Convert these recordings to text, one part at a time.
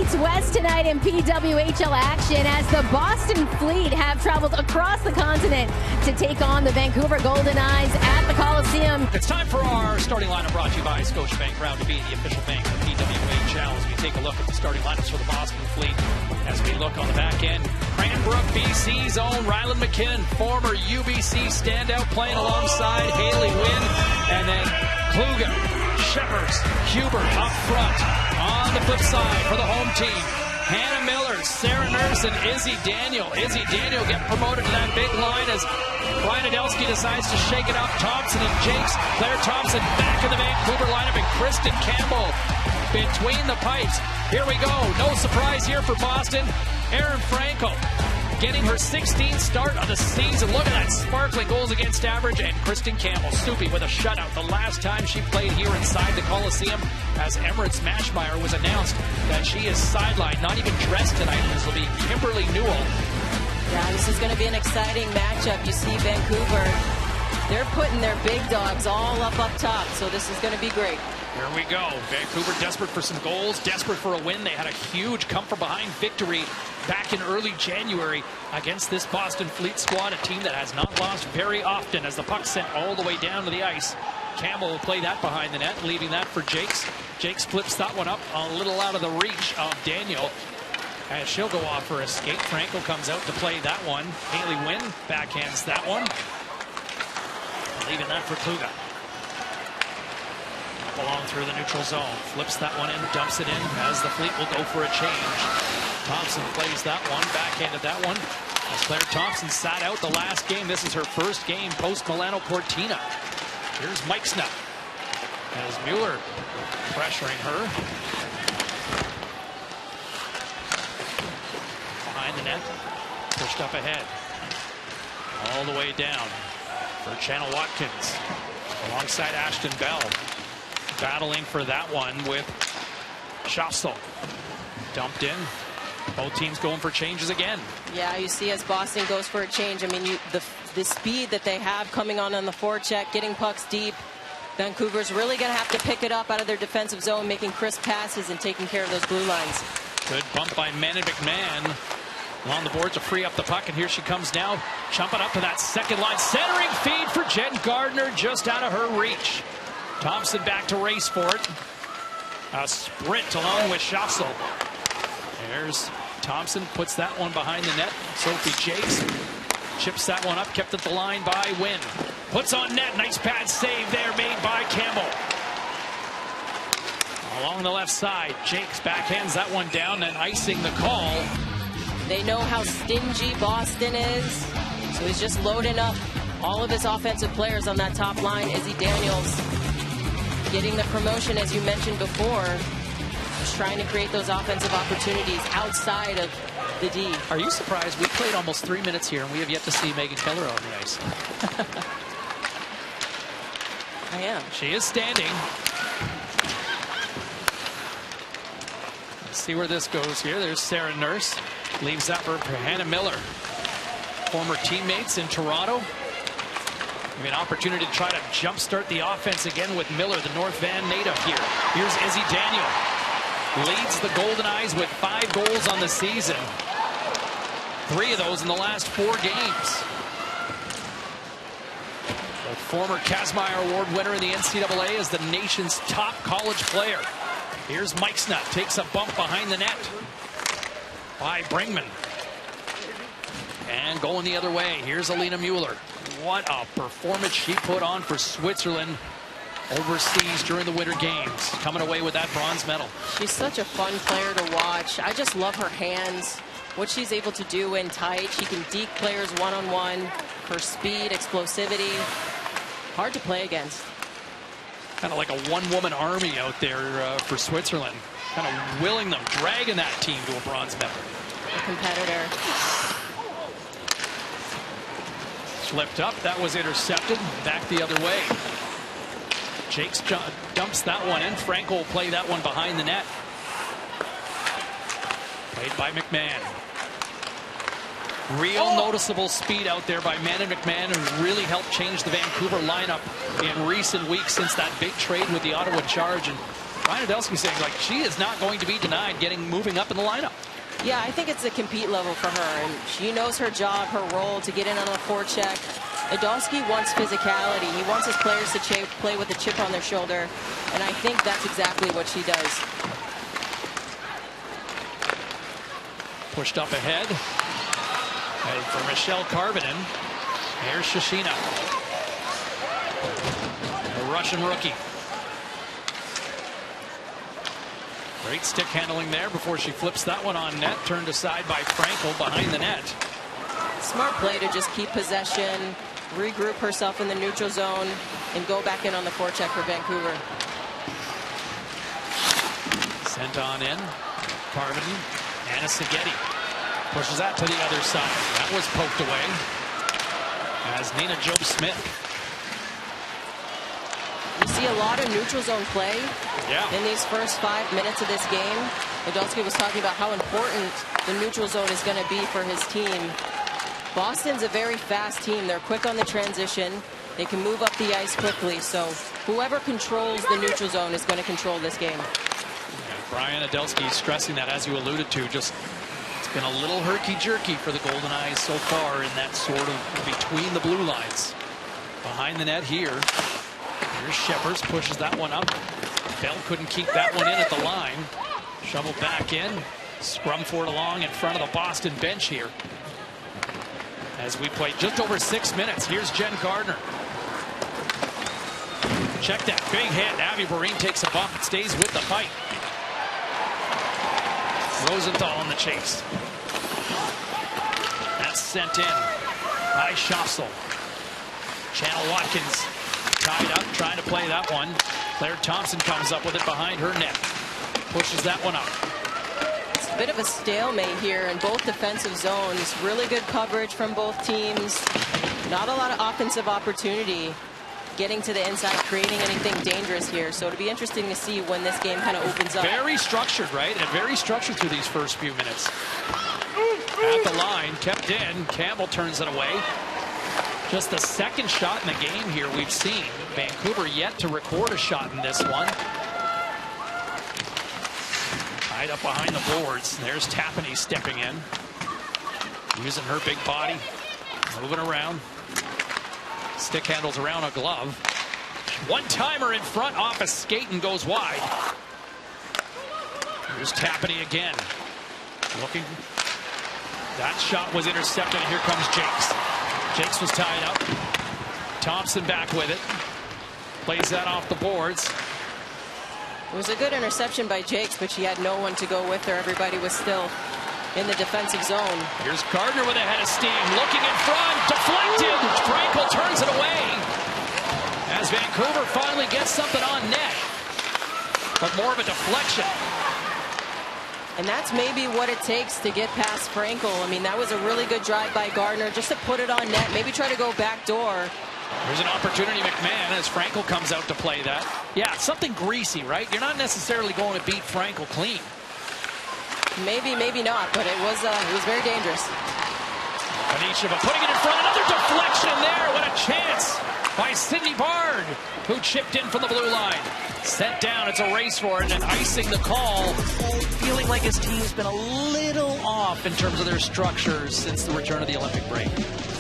meets West tonight in PWHL action as the Boston Fleet have traveled across the continent to take on the Vancouver Goldeneyes at the Coliseum. It's time for our starting lineup, brought to you by Scotiabank, proud to be the official bank of PWHL, as we take a look at the starting lineups for the Boston Fleet. As we look on the back end, Cranbrook, BC's own Ryland McKinnon, former UBC standout, playing alongside Haley Wynn, and then Kluge, Shepherds, Hubert up front. On the flip side for the home team, Hannah Miller, Sarah Nurse, and Izzy Daniel. Izzy Daniel get promoted to that big line as Brian Adelski decides to shake it up. Thompson and Jakes, Claire Thompson back in the Vancouver lineup, and Kristen Campbell between the pipes. Here we go. No surprise here for Boston. Erin Franco getting her 16th start of the season. Look at that sparkling goals against average. And Kristen Campbell, Soupy with a shutout the last time she played here inside the Coliseum, as Emirates Mashmeyer was announced that she is sidelined, not even dressed tonight. This will be Kimberly Newell. Yeah, this is going to be an exciting matchup. You see Vancouver, they're putting their big dogs all up top, so this is going to be great. Here we go. Vancouver desperate for some goals, desperate for a win. They had a huge come-from-behind victory back in early January against this Boston Fleet squad, a team that has not lost very often, as the puck sent all the way down to the ice. Campbell will play that behind the net, leaving that for Jakes. Jakes flips that one up a little out of the reach of Daniel, as she'll go off for a skate. Franco comes out to play that one. Haley Wynn backhands that one, leaving that for Kluge. Along through the neutral zone, flips that one in, dumps it in, as the Fleet will go for a change. Thompson plays that one, backhanded that one, as Claire Thompson sat out the last game. This is her first game post Milano Cortina. Here's Meixna, as Mueller pressuring her. Behind the net, pushed up ahead, all the way down for Channel Watkins, alongside Ashton Bell. Battling for that one with Schaffsel. Dumped in. Both teams going for changes again. Yeah, you see as Boston goes for a change, I mean, the speed that they have coming on the forecheck, getting pucks deep. Vancouver's really going to have to pick it up out of their defensive zone, making crisp passes and taking care of those blue lines. Good bump by Manon McMahon on the board to free up the puck, and here she comes now, jumping up to that second line. Centering feed for Jen Gardner, just out of her reach. Thompson back to race for it. A sprint along with Schaffsel. There's Thompson, puts that one behind the net. Sophie Jakes chips that one up, kept at the line by Wynn. Puts on net, nice pad save there made by Campbell. Along the left side, Jakes backhands that one down and icing the call. They know how stingy Boston is, so he's just loading up all of his offensive players on that top line. Izzy Daniels getting the promotion, as you mentioned before, just trying to create those offensive opportunities outside of the D. Are you surprised? We played almost 3 minutes here, and we have yet to see Megan Keller on the ice. I am. She is standing. Let's see where this goes here. There's Sarah Nurse. Leaves that for Hannah Miller. Former teammates in Toronto. An opportunity to try to jumpstart the offense again with Miller, the North Van native here. Here's Izzy Daniel. Leads the Goldeneyes with 5 goals on the season. 3 of those in the last 4 games. The former Kazmaier Award winner in the NCAA is the nation's top college player. Here's Meixna, takes a bump behind the net by Bringman. And going the other way, here's Alina Mueller. What a performance she put on for Switzerland overseas during the Winter Games, coming away with that bronze medal. She's such a fun player to watch. I just love her hands, what she's able to do in tight. She can deke players one-on-one. Her speed, explosivity, hard to play against. Kind of like a one-woman army out there for Switzerland, kind of willing them, dragging that team to a bronze medal. A competitor. Flipped up, that was intercepted, back the other way. Jakes dumps that one in. Franco will play that one behind the net. Played by McMahon. Real noticeable speed out there by Manon McMahon, who really helped change the Vancouver lineup in recent weeks since that big trade with the Ottawa Charge. And Ryan Adelski saying like she is not going to be denied moving up in the lineup. Yeah, I think it's a compete level for her, and she knows her job, her role to get in on the forecheck. Adelski wants physicality. He wants his players to play with a chip on their shoulder, and I think that's exactly what she does. Pushed up ahead. Headed for Michelle Karvinen. Here's Shishina. The Russian rookie. Great stick handling there before she flips that one on net. Turned aside by Frankel behind the net. Smart play to just keep possession, regroup herself in the neutral zone, and go back in on the forecheck for Vancouver. Sent on in. Karvinen. Anna Segedi pushes that to the other side. That was poked away. As Nina Job Smith. You see a lot of neutral zone play in these first 5 minutes of this game. Adelski was talking about how important the neutral zone is going to be for his team. Boston's a very fast team. They're quick on the transition. They can move up the ice quickly. So whoever controls the neutral zone is going to control this game. Brian Adelski stressing that, as you alluded to, just it's been a little herky-jerky for the Goldeneyes so far in that sort of between the blue lines. Behind the net here. Here's Shepherds, pushes that one up. Bell couldn't keep that one in at the line. Shoveled back in. Scrum for it along in front of the Boston bench here. As we play just over 6 minutes, here's Jen Gardner. Check that big hit. Abby Boreen takes a bump and stays with the fight. Rosenthal on the chase. That's sent in by Schaffsel. Channel Watkins tied up, trying to play that one. Claire Thompson comes up with it behind her net. Pushes that one up. It's a bit of a stalemate here in both defensive zones. Really good coverage from both teams. Not a lot of offensive opportunity getting to the inside, creating anything dangerous here. So it'll be interesting to see when this game kind of opens up. Very structured, right? And very structured through these first few minutes. At the line, kept in. Campbell turns it away. Just the second shot in the game here we've seen. Vancouver yet to record a shot in this one. Tied up behind the boards. There's Tapani stepping in. Using her big body. Moving around. Stick handles around a glove. One-timer in front off a skate and goes wide. Here's Tapani again. Looking. That shot was intercepted. Here comes Jakes. Jakes was tied up. Thompson back with it. Plays that off the boards. It was a good interception by Jakes, but she had no one to go with her. Everybody was still in the defensive zone. Here's Gardner with a head of steam. Looking in front. Deflected. Frankel turns it away. As Vancouver finally gets something on net. But more of a deflection. And that's maybe what it takes to get past Frankel. I mean, that was a really good drive by Gardner just to put it on net. Maybe try to go back door. There's an opportunity, McMahon, as Frankel comes out to play that. Yeah, something greasy, right? You're not necessarily going to beat Frankel clean. Maybe, maybe not, but it was very dangerous. Anicheva putting it in front. Another deflection there. What a chance by Sydney Bard, who chipped in from the blue line. Sent down. It's a race for it, and icing the call. Feeling like his team's been a little off in terms of their structures since the return of the Olympic break.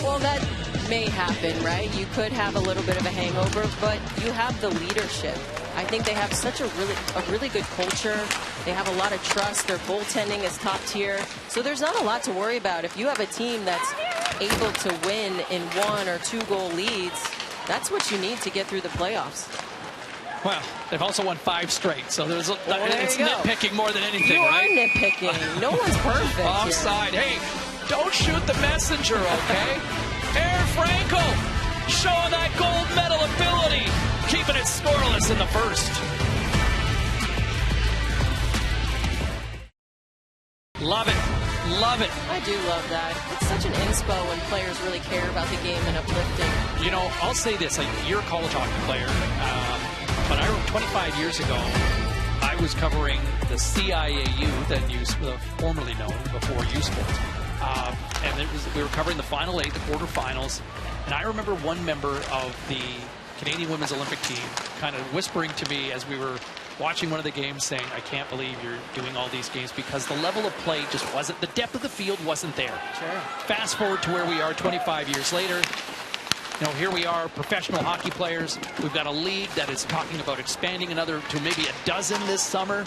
Well, that may happen, right? You could have a little bit of a hangover, but you have the leadership. I think they have such a really good culture. They have a lot of trust. Their goaltending is top tier. So there's not a lot to worry about. If you have a team that's able to win in 1 or 2 goal leads, that's what you need to get through the playoffs. Well, they've also won 5 straight, so it's there nitpicking more than anything, right? You are nitpicking. No one's perfect. Offside. Hey, don't shoot the messenger, okay? Air Frankel showing that gold medal ability, keeping it scoreless in the first. Love it. Love it. I do love that. It's such an inspo when players really care about the game and uplifting. You know, I'll say this. You're a college hockey player, but 25 years ago, I was covering the CIAU, then formerly known before U Sports. And we were covering the Final 8, the quarterfinals. And I remember one member of the Canadian Women's Olympic team kind of whispering to me as we were watching one of the games saying, I can't believe you're doing all these games because the level of play just wasn't, the depth of the field wasn't there. Sure. Fast forward to where we are 25 years later. You know, here we are, professional hockey players. We've got a league that is talking about expanding another to maybe a dozen this summer.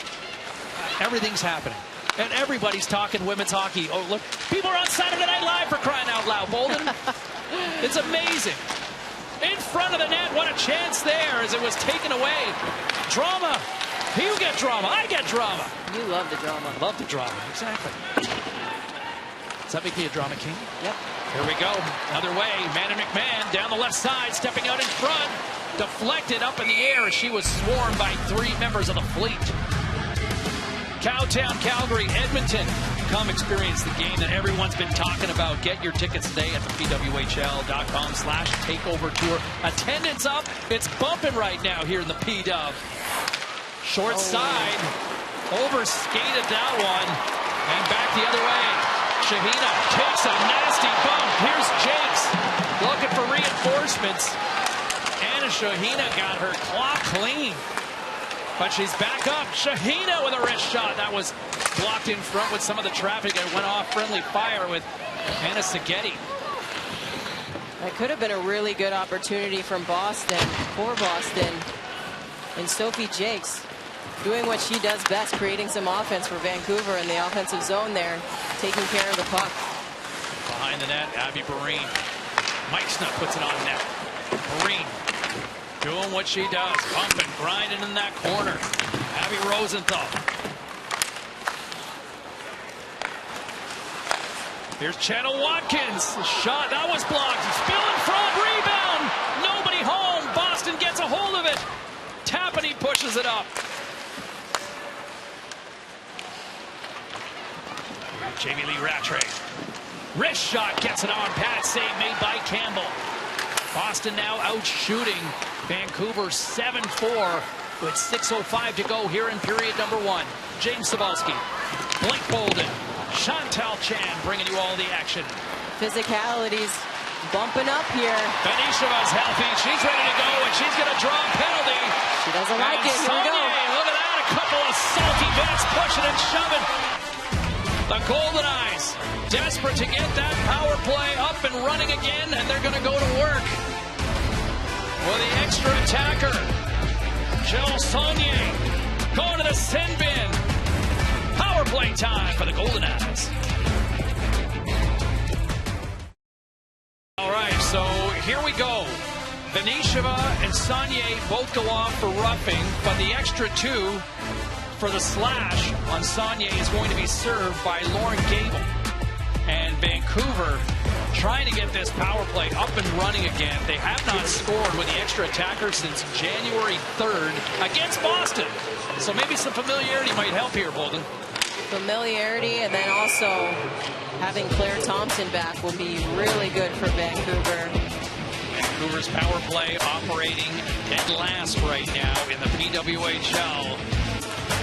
Everything's happening. And everybody's talking women's hockey. Oh, look, people are on Saturday Night Live for crying out loud, Bolden. It's amazing. In front of the net, what a chance there as it was taken away. Drama. You get drama, I get drama. You love the drama. Love the drama, exactly. Does that make me a drama king? Yep. Here we go. Other way. Manny McMahon down the left side, stepping out in front. Deflected up in the air as she was swarmed by 3 members of the fleet. Cowtown, Calgary, Edmonton. Come experience the game that everyone's been talking about. Get your tickets today at the PWHL.com/takeover tour. Attendance up. It's bumping right now here in the P-Dub. Short side. Overskated that one. And back the other way. Shahina takes a nasty bump. Here's Jakes looking for reinforcements. Anna Shahina got her claw clean. But she's back up. Shahina with a wrist shot. That was blocked in front with some of the traffic. It went off friendly fire with Anna Seghetti. That could have been a really good opportunity from Boston, for Boston. And Sophie Jakes doing what she does best, creating some offense for Vancouver in the offensive zone there, taking care of the puck. Behind the net, Abby Barine. Mike Snuck puts it on net. Barine doing what she does, bumping, grinding in that corner. Abby Rosenthal. Here's Channel Watkins. The shot, that was blocked. Spill in front, rebound. Nobody home. Boston gets a hold of it. Tapani pushes it up. Jamie Lee Rattray. Wrist shot gets it on. Pad save made by Campbell. Boston now out shooting Vancouver 7-4 with 6:05 to go here in period number 1. James Cybulski, Blake Bolden, Chantal Chan bringing you all the action. Physicality's bumping up here. Benisheva's healthy. She's ready to go, and she's going to draw a penalty. She doesn't like it. Here we go. Look at that. A couple of salty bats pushing and shoving. The Goldeneyes desperate to get that power play up and running again, and they're going to go to work. With the extra attacker, Jill Saunier going to the sin bin. Power play time for the Goldeneyes. All right, so here we go. Benisheva and Saunier both go off for roughing, but the extra 2 for the slash on Saunier is going to be served by Lauren Gable. And Vancouver trying to get this power play up and running again. They have not scored with the extra attacker since January 3rd against Boston. So maybe some familiarity might help here, Bolden. Familiarity, and then also having Claire Thompson back will be really good for Vancouver. Vancouver's power play operating dead last right now in the PWHL.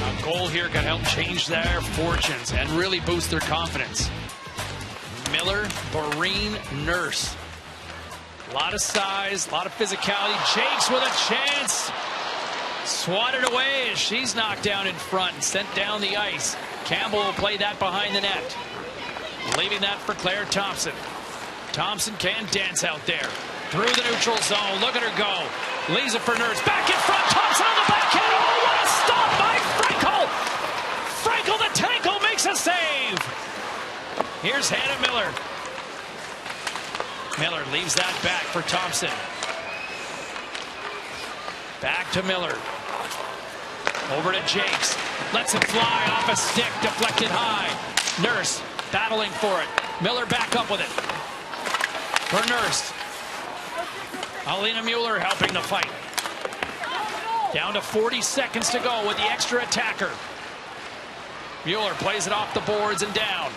A goal here could help change their fortunes and really boost their confidence. Miller, Barine, Nurse. A lot of size, a lot of physicality. Jakes with a chance. Swatted away as she's knocked down in front and sent down the ice. Campbell will play that behind the net. Leaving that for Claire Thompson. Thompson can dance out there. Through the neutral zone. Look at her go. Leaves it for Nurse. Back in front. Thompson on the backhand. Oh, what a stop by Frankel. Frankel the tackle makes a save. Here's Hannah Miller. Miller leaves that back for Thompson. Back to Miller. Over to Jakes. Lets it fly off a stick. Deflected high. Nurse battling for it. Miller back up with it. For Nurse. Alina Mueller helping the fight. Down to 40 seconds to go with the extra attacker. Mueller plays it off the boards and down.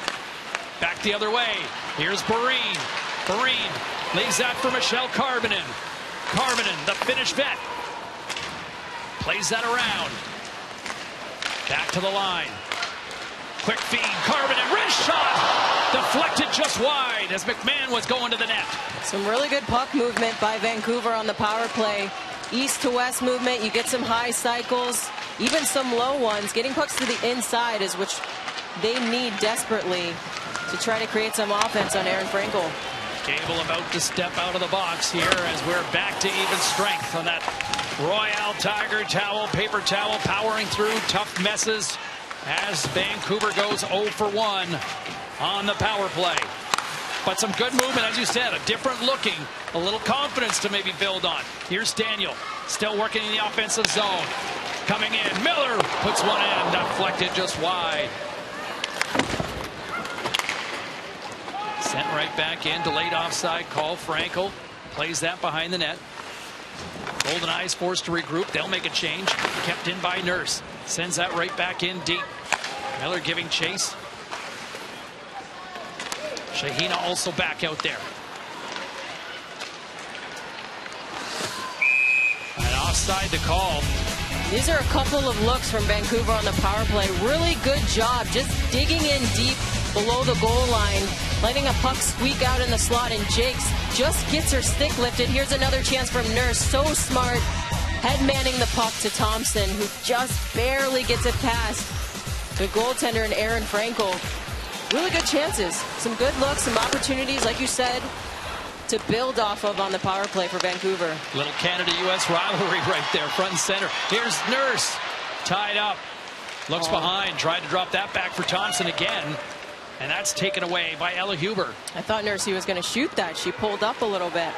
Back the other way. Here's Barine. Barine leaves that for Michelle Karvinen. Karvinen, the Finnish vet. Plays that around. Back to the line. Quick feed. Karvinen, wrist shot. Deflected just wide as McMahon was going to the net. Some really good puck movement by Vancouver on the power play. East to west movement. You get some high cycles. even some low ones. Getting pucks to the inside is which they need desperately to try to create some offense on Aaron Frankel. Gable about to step out of the box here as we're back to even strength on that Royale Tiger towel, paper towel, powering through tough messes as Vancouver goes 0 for 1 on the power play. But some good movement, as you said, a different looking, a little confidence to maybe build on. Here's Daniel, still working in the offensive zone. Coming in, Miller puts one in, deflected just wide. Sent right back in, delayed offside call. Frankel plays that behind the net. Goldeneyes forced to regroup. They'll make a change. Kept in by Nurse. Sends that right back in deep. Miller giving chase. Shahina also back out there. And offside the call. These are a couple of looks from Vancouver on the power play. Really good job just digging in deep below the goal line, letting a puck squeak out in the slot, and Jakes just gets her stick lifted. Here's another chance from Nurse. So smart, head manning the puck to Thompson, who just barely gets it past the goaltender and Aaron Frankel. Really good chances, some good looks, some opportunities, like you said, to build off of on the power play for Vancouver. Little Canada-U.S. rivalry right there, front and center. Here's Nurse, tied up, looks behind, tried to drop that back for Thompson again, and that's taken away by Ella Huber. I thought Nurse was going to shoot that. She pulled up a little bit.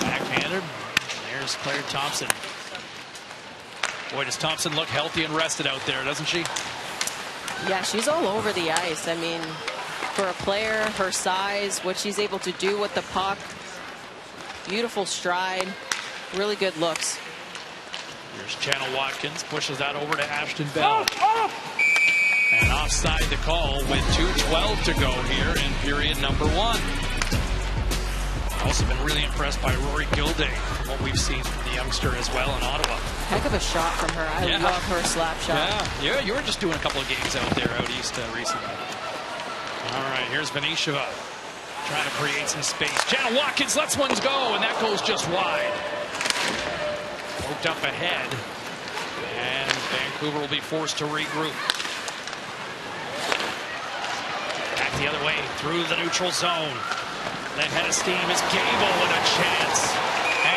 Backhanded. There's Claire Thompson. Boy, does Thompson look healthy and rested out there, doesn't she? Yeah, she's all over the ice. I mean, for a player her size, what she's able to do with the puck, beautiful stride, really good looks. Here's Channel Watkins, pushes that over to Ashton Bell. And offside the call with 2:12 to go here in period number 1. Also been really impressed by Rory Gilday, what we've seen from the youngster as well in Ottawa. Heck of a shot from her. I love her slap shot. Yeah, you were just doing a couple of games out there out east recently. All right, here's Venisheva trying to create some space. Channel Watkins lets one go, and that goes just wide. Poked up ahead, and Vancouver will be forced to regroup. Back the other way through the neutral zone. The head of steam is Gable with a chance.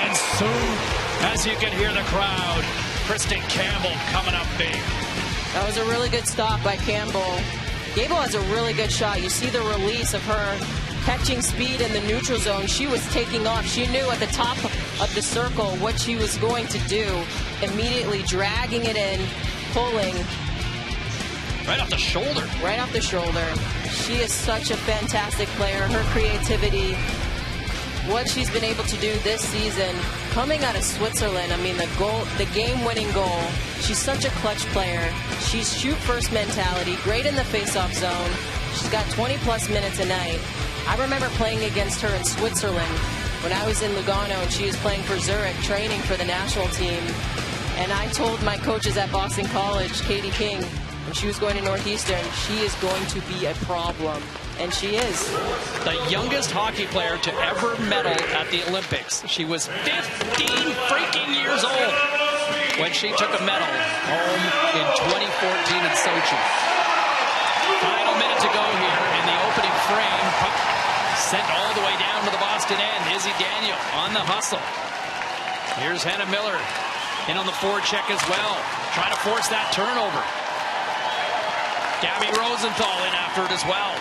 And soon as you can hear the crowd, Kristen Campbell coming up big. That was a really good stop by Campbell. Gable has a really good shot. You see the release of her catching speed in the neutral zone. She was taking off. She knew at the top of the circle what she was going to do. Immediately dragging it in, pulling. Right off the shoulder. Right off the shoulder. She is such a fantastic player. Her creativity, what she's been able to do this season, coming out of Switzerland. I mean, the game-winning goal. She's such a clutch player. She's shoot-first mentality, great in the face-off zone. She's got 20-plus minutes a night. I remember playing against her in Switzerland when I was in Lugano and she was playing for Zurich, training for the national team. And I told my coaches at Boston College, Katie King, when she was going to Northeastern, she is going to be a problem. And she is. The youngest hockey player to ever medal at the Olympics. She was 15 freaking years old when she took a medal home in 2014 in Sochi. Final minute to go here in the opening frame. Puck sent all the way down to the Boston end. Izzy Daniel on the hustle. Here's Hannah Miller in on the forecheck as well. Trying to force that turnover. Gabby Rosenthal in after it as well.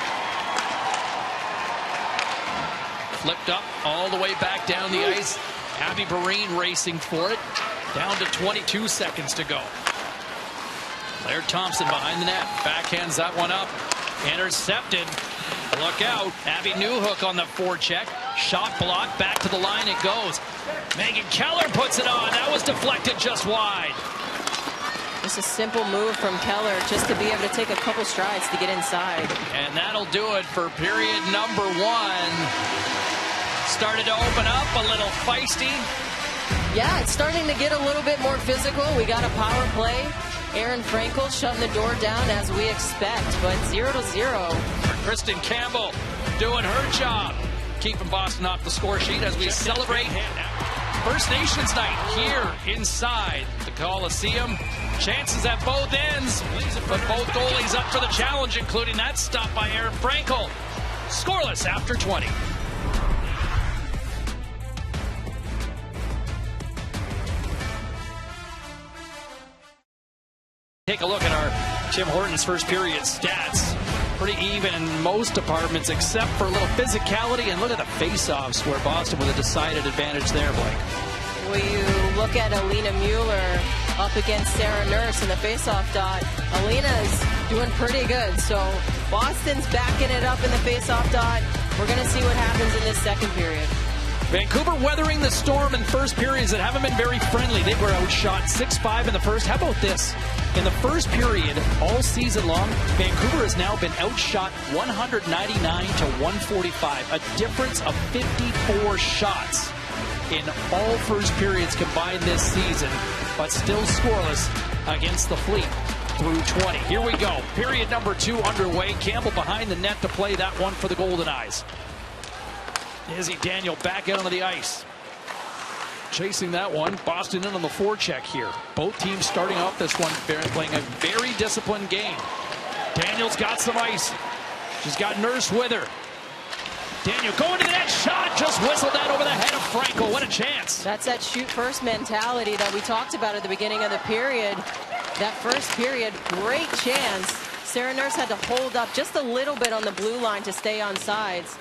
Flipped up all the way back down the ice. Abby Barine racing for it. Down to 22 seconds to go. Claire Thompson behind the net. Backhands that one up. Intercepted. Look out. Abby Newhook on the forecheck. Shot block. Back to the line it goes. Megan Keller puts it on. That was deflected just wide. Just a simple move from Keller just to be able to take a couple strides to get inside. And that'll do it for period number 1. Started to open up a little feisty. Yeah, it's starting to get a little bit more physical. We got a power play. Aaron Frankel shutting the door down as we expect, but 0-0. Kristen Campbell doing her job, keeping Boston off the score sheet as we celebrate. First Nations night here inside the Coliseum. Chances at both ends, but both goalies up for the challenge, including that stop by Aaron Frankel. Scoreless after 20. Take a look at our Tim Hortons first period stats. Pretty even in most departments except for a little physicality, and look at the face-offs where Boston with a decided advantage there, Blake. When you look at Alina Mueller up against Sarah Nurse in the face-off dot, Alina's doing pretty good. So Boston's backing it up in the face-off dot. We're going to see what happens in this second period. Vancouver weathering the storm in first periods that haven't been very friendly. They were outshot 6-5 in the first. How about this? In the first period, all season long, Vancouver has now been outshot 199 to 145. A difference of 54 shots in all first periods combined this season, but still scoreless against the Fleet through 20. Here we go. Period number 2 underway. Campbell behind the net to play that one for the Goldeneyes. Izzy Daniel back out onto the ice. Chasing that one. Boston in on the forecheck here. Both teams starting off this one playing a very disciplined game. Daniel's got some ice. She's got Nurse with her. Daniel going to the net. Shot just whistled that over the head of Frankel. What a chance. That's that shoot first mentality that we talked about at the beginning of the period. That first period, great chance. Sarah Nurse had to hold up just a little bit on the blue line to stay on sides.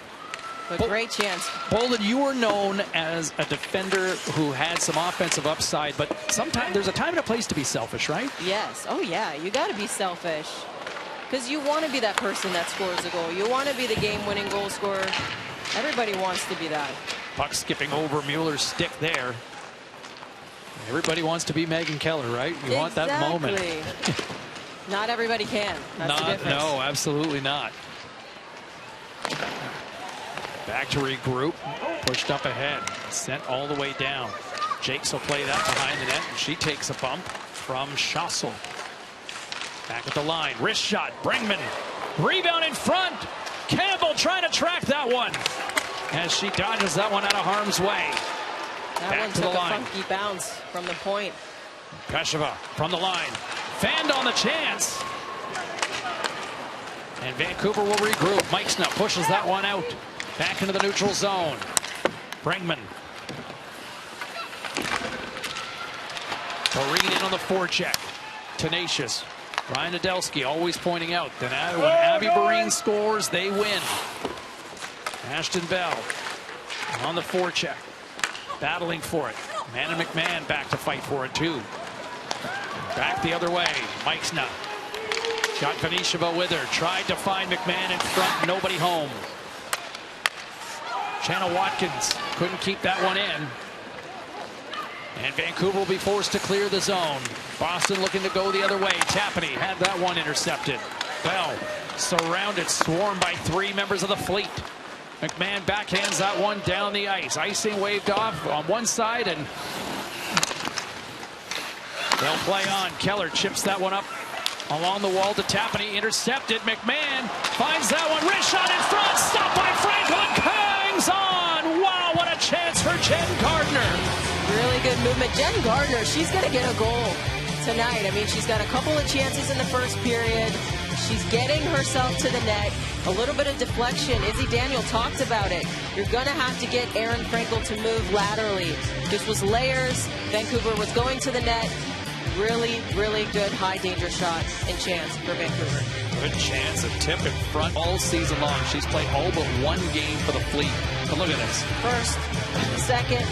But great chance. Bolden, you were known as a defender who had some offensive upside, but sometimes there's a time and a place to be selfish, right? Yes. Oh, yeah. You got to be selfish. Because you want to be that person that scores a goal. You want to be the game-winning goal scorer. Everybody wants to be that. Puck skipping over Mueller's stick there. Everybody wants to be Megan Keller, right? You want that moment. Not everybody can. That's the difference. No, absolutely not. Back to regroup. Pushed up ahead. Sent all the way down. Jakes will play that behind the net. And she takes a bump from Schossel. Back at the line. Wrist shot. Bringman. Rebound in front. Campbell trying to track that one. As she dodges that one out of harm's way. That one took a funky bounce from the point. Kasheva from the line. Fanned on the chance. And Vancouver will regroup. Meixna pushes that one out. Back into the neutral zone. Bringman. Perrine in on the forecheck. Tenacious. Ryan Nadelsky always pointing out that when Abby Perrine scores, they win. Ashton Bell on the forecheck. Battling for it. Amanda McMahon back to fight for it too. Back the other way. Meixna. Got Vanisheva with her. Tried to find McMahon in front. Nobody home. Shanna Watkins couldn't keep that one in. And Vancouver will be forced to clear the zone. Boston looking to go the other way. Tapany had that one intercepted. Bell surrounded, swarmed by 3 members of the Fleet. McMahon backhands that one down the ice. Icing waved off on one side, and they'll play on. Keller chips that one up along the wall to Tapany. Intercepted. McMahon finds that one. Wrist shot in front. Stopped by Franklin. Hangs on. Wow, what a chance for Jen Gardner. Really good movement. Jen Gardner, she's going to get a goal tonight. I mean, she's got a couple of chances in the first period. She's getting herself to the net. A little bit of deflection. Izzy Daniel talked about it. You're going to have to get Aaron Frankel to move laterally. This was layers. Vancouver was going to the net. Really, really good high danger shot and chance for Vancouver. Good chance, a tip in front all season long. She's played all but one game for the Fleet. But look at this. First, second,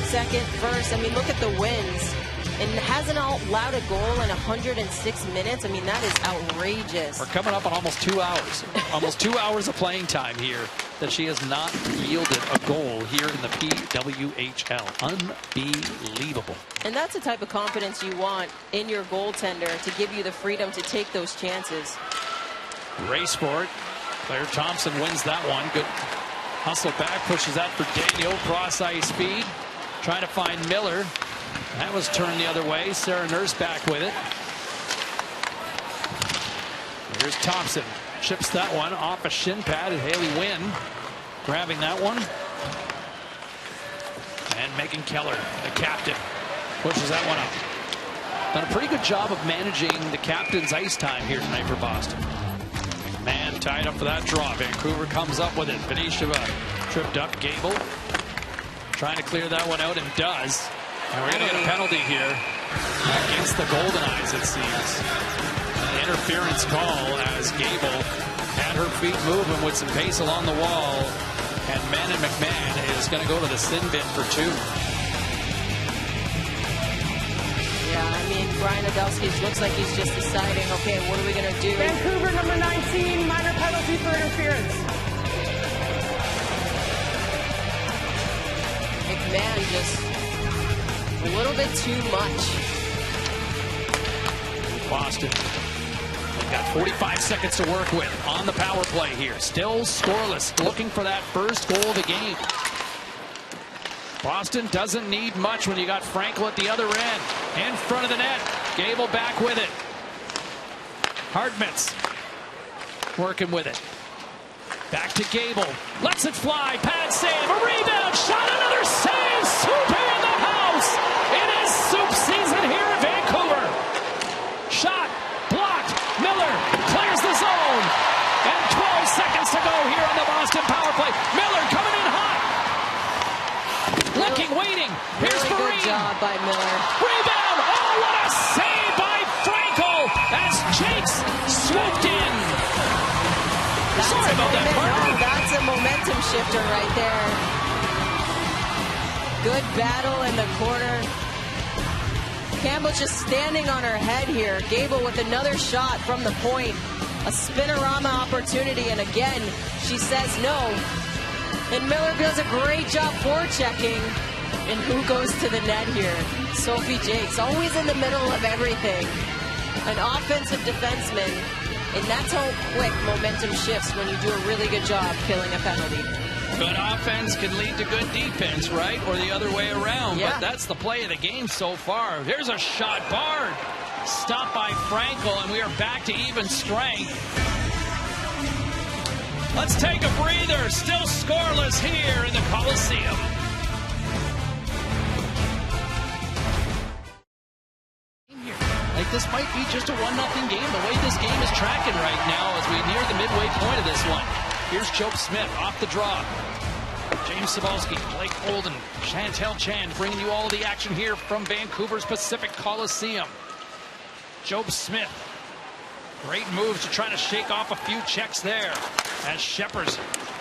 first. I mean, look at the wins. And hasn't allowed a goal in 106 minutes. I mean, that is outrageous. We're coming up on almost 2 hours. Almost 2 hours of playing time here that she has not yielded a goal here in the PWHL. Unbelievable. And that's the type of confidence you want in your goaltender to give you the freedom to take those chances. Race for it. Claire Thompson wins that one. Good hustle back. Pushes that for Daniel. Cross ice speed. Trying to find Miller. That was turned the other way. Sarah Nurse back with it. Here's Thompson. Chips that one off a shin pad. And Haley Wynn grabbing that one. And Megan Keller, the captain, pushes that one up. Done a pretty good job of managing the captain's ice time here tonight for Boston. Man tied up for that draw. Vancouver comes up with it. Benisheva tripped up. Gable trying to clear that one out and does. And we're going to get a penalty here against the Goldeneyes, it seems. An interference call as Gable had her feet moving with some pace along the wall. And McMahon is going to go to the sin bin for 2. Yeah, I mean, Brian Adelsky looks like he's just deciding, okay, what are we going to do? Vancouver, number 19, minor penalty for interference. McMahon just a little bit too much. Boston. They've got 45 seconds to work with on the power play here. Still scoreless, looking for that first goal of the game. Boston doesn't need much when you got Frankel at the other end. In front of the net. Gable back with it. Hardmitz working with it. Back to Gable. Lets it fly. Pad save. A rebound. Shot. Another save. Super in the house. It is soup season here in Vancouver. Shot. Blocked. Miller clears the zone. And 12 seconds to go here on the Boston power play. Miller coming in hot. Looking, waiting. Here's Really Marine. good job by Miller. Rebound. Oh, what a save by Frankel as Jakes swooped in. Sorry about that, partner. That's a momentum shifter right there. Good battle in the corner. Campbell just standing on her head here. Gable with another shot from the point. A spinorama opportunity, and again, she says no. And Miller does a great job forechecking. And who goes to the net here? Sophie Jakes, always in the middle of everything. An offensive defenseman. And that's how quick momentum shifts when you do a really good job killing a penalty. Good offense can lead to good defense, right? Or the other way around. Yeah. But that's the play of the game so far. Here's a shot barred. Stopped by Frankel, and we are back to even strength. Let's take a breather. Still scoreless here in the Coliseum. Like this might be just a 1-0 game. The way this game is tracking right now as we near the midway point of this one. Here's Job Smith off the draw. James Cybulski, Blake Holden, Chantel Chand bringing you all the action here from Vancouver's Pacific Coliseum. Job Smith. Great moves to try to shake off a few checks there. As Shepard's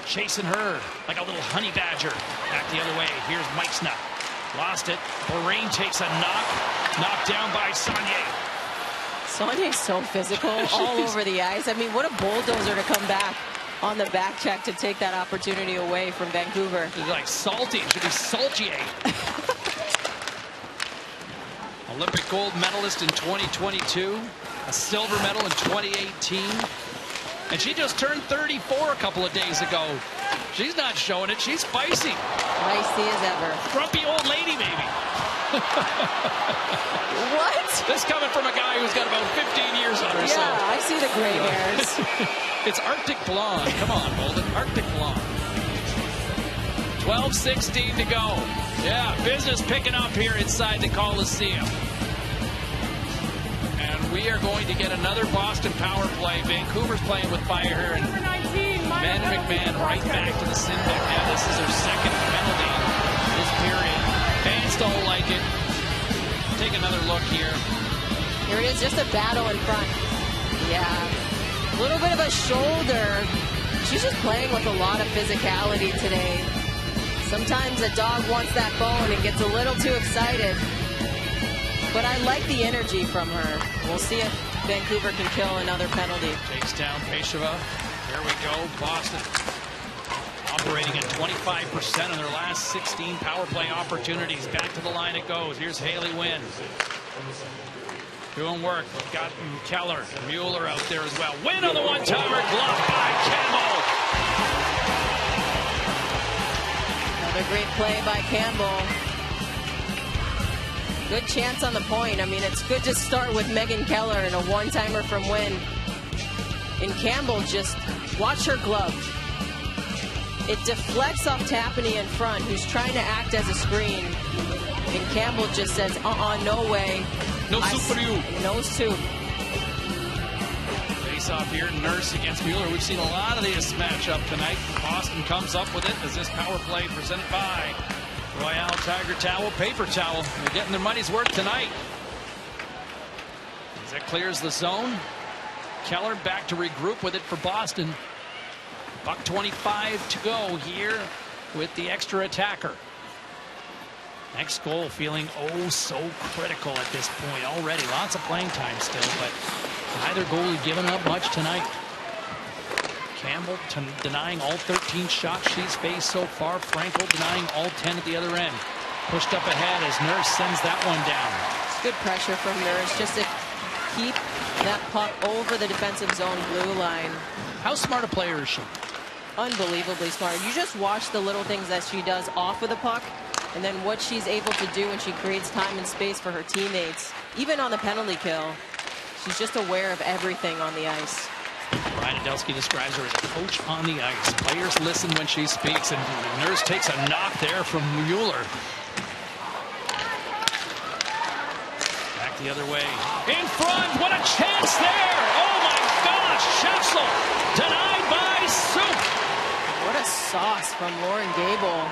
chasing her like a little honey badger. Back the other way. Here's Meixner. Lost it. Bahrain takes a knock. Knocked down by Saunier. Saunier's so physical all over the ice. I mean, what a bulldozer to come back on the back check to take that opportunity away from Vancouver. It's like salty. It should be Saltier. Olympic gold medalist in 2022. A silver medal in 2018. And she just turned 34 a couple of days ago. She's not showing it. She's spicy. Feisty as ever. Grumpy old lady, maybe. What? This coming from a guy who's got about 15 years on her. Yeah, I see the gray hairs. It's Arctic Blonde. Come on, Holden. Arctic Blonde. 12:16 to go. Yeah, business picking up here inside the Coliseum. And we are going to get another Boston power play. Vancouver's playing with fire, and Number 19, minor McMahon right back to the sin bin. Yeah, this is her second penalty this period. Fans don't like it. Take another look here. Here it is, just a battle in front. Yeah, a little bit of a shoulder. She's just playing with a lot of physicality today. Sometimes a dog wants that bone and gets a little too excited. But I like the energy from her. We'll see if Vancouver can kill another penalty. Takes down Pesheva. There we go. Boston operating at 25% in their last 16 power play opportunities. Back to the line it goes. Here's Haley Wynn. Doing work. Got Keller. Mueller out there as well. Wynn on the one-timer. Glove by Campbell. Another great play by Campbell. Good chance on the point. I mean, it's good to start with Megan Keller and a one-timer from Wynn. And Campbell, just watch her glove. It deflects off Tapani in front, who's trying to act as a screen. And Campbell just says, no way. No soup for you. No soup. Face off here, Nurse against Mueller. We've seen a lot of this matchup tonight. Boston comes up with it as this power play presented by Royale Tiger Towel, paper towel. They're getting their money's worth tonight. As that clears the zone, Keller back to regroup with it for Boston. $1:25 to go here with the extra attacker. Next goal feeling so critical at this point already. Lots of playing time still, but neither goalie giving up much tonight. Campbell denying all 13 shots she's faced so far. Frankel denying all 10 at the other end. Pushed up ahead as Nurse sends that one down. It's good pressure from Nurse just to keep that puck over the defensive zone blue line. How smart a player is she? Unbelievably smart. You just watch the little things that she does off of the puck, and then what she's able to do when she creates time and space for her teammates. Even on the penalty kill, she's just aware of everything on the ice. Ryan Adelski describes her as a coach on the ice. Players listen when she speaks, and Nurse takes a knock there from Mueller. Back the other way. In front, what a chance there! Oh my gosh, Scheffel denied by Soup. What a sauce from Lauren Gable.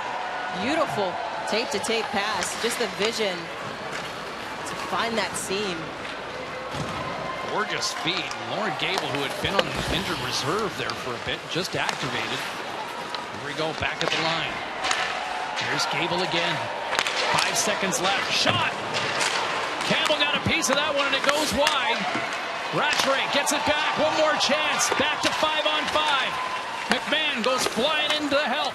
Beautiful tape-to-tape pass. Just the vision to find that seam. Gorgeous feed. Lauren Gable, who had been on injured reserve there for a bit, just activated. Here we go, back at the line. Here's Gable again. 5 seconds left. Shot! Campbell got a piece of that one, and it goes wide. Rattray gets it back. One more chance. Back to 5-on-5. McMahon goes flying in to help.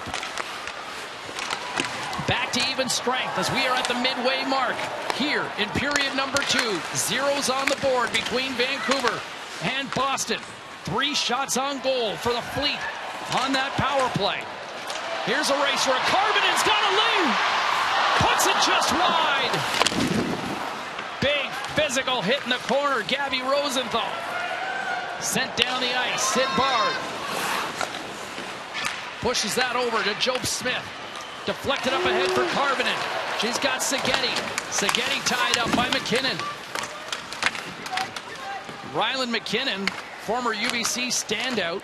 Back to even strength as we are at the midway mark here in period number 2. Zeros on the board between Vancouver and Boston. 3 shots on goal for the Fleet on that power play. Here's a racer. Karvinen's got a lead. Puts it just wide. Big physical hit in the corner. Gabby Rosenthal sent down the ice. Sid Bard pushes that over to Job Smith. Deflected up ahead for Karvinen. She's got Seghetti. Seghetti tied up by McKinnon. Ryland McKinnon, former UBC standout,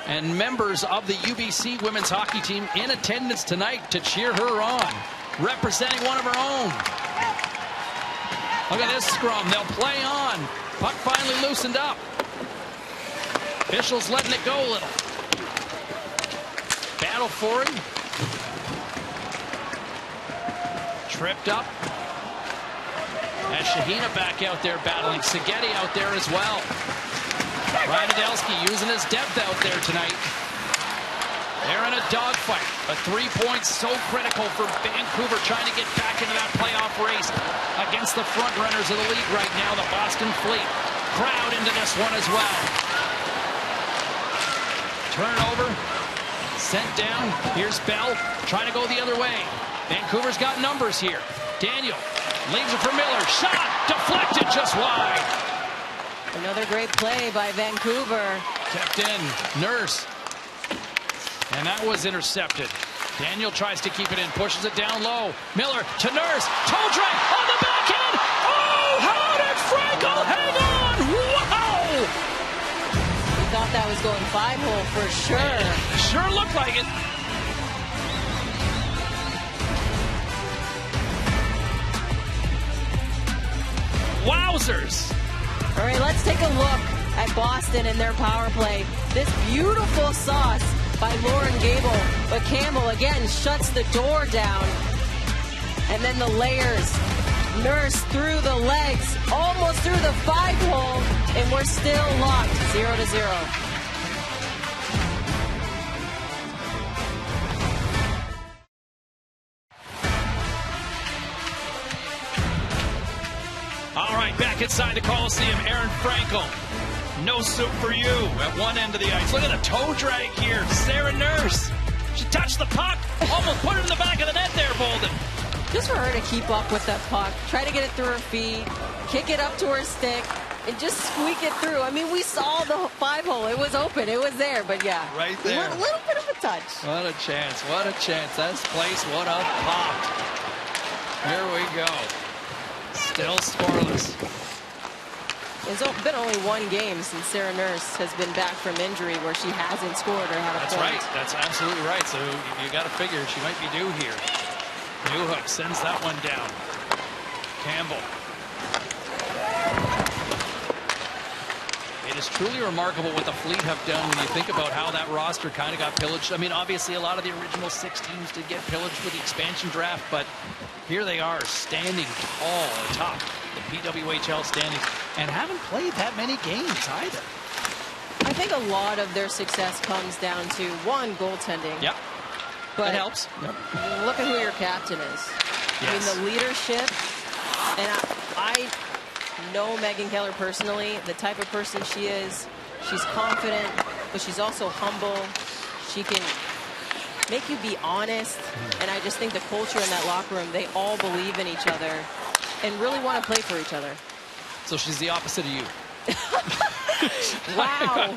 and members of the UBC women's hockey team in attendance tonight to cheer her on, representing one of her own. Look at this scrum. They'll play on. Puck finally loosened up. Officials letting it go a little. Battle for it. Tripped up. As Shahina back out there battling. Seghetti out there as well. Ryan Adelski using his depth out there tonight. They're in a dogfight. A 3-point so critical for Vancouver trying to get back into that playoff race against the front runners of the league right now, the Boston Fleet. Crowd into this one as well. Turnover. Sent down. Here's Bell trying to go the other way. Vancouver's got numbers here. Daniel leaves it for Miller. Shot deflected just wide. Another great play by Vancouver. Kept in. Nurse. And that was intercepted. Daniel tries to keep it in. Pushes it down low. Miller to Nurse. Toe drag on the backhand. Oh, how did Frankel hang on? Wow! We thought that was going 5-hole for sure. Sure looked like it. Wowzers. All right, let's take a look at Boston and their power play. This beautiful sauce by Lauren Gable, but Campbell again shuts the door down. And then the layers. Nurse through the legs, almost through the 5-hole, and we're still locked 0-0. All right, back inside the Coliseum, Aaron Frankel. No soup for you at one end of the ice. Look at the toe drag here. Sarah Nurse. She touched the puck. Almost put it in the back of the net there, Bolden. Just for her to keep up with that puck. Try to get it through her feet. Kick it up to her stick. and just squeak it through. I mean, we saw the 5-hole. It was open. It was there, but yeah. Right there. A little bit of a touch. What a chance. What a chance. That's place would have popped. Here we go. Still scoreless. It's been only one game since Sarah Nurse has been back from injury where she hasn't scored or had a That's point. right. That's absolutely right. So you got to figure she might be due here. Newhook sends that one down. Campbell. It is truly remarkable what the Fleet have done when you think about how that roster kind of got pillaged. I mean, obviously, a lot of the original 6 teams did get pillaged with the expansion draft, but here they are standing tall atop the PWHL standings and haven't played that many games either. I think a lot of their success comes down to, one, goaltending. Yep. But it helps. Yep. Look at who your captain is. Yes. I mean, the leadership, and I know Megan Keller personally, the type of person she is. She's confident, but she's also humble. She can make you be honest, and I just think the culture in that locker room, they all believe in each other and really want to play for each other. So she's the opposite of you. Wow.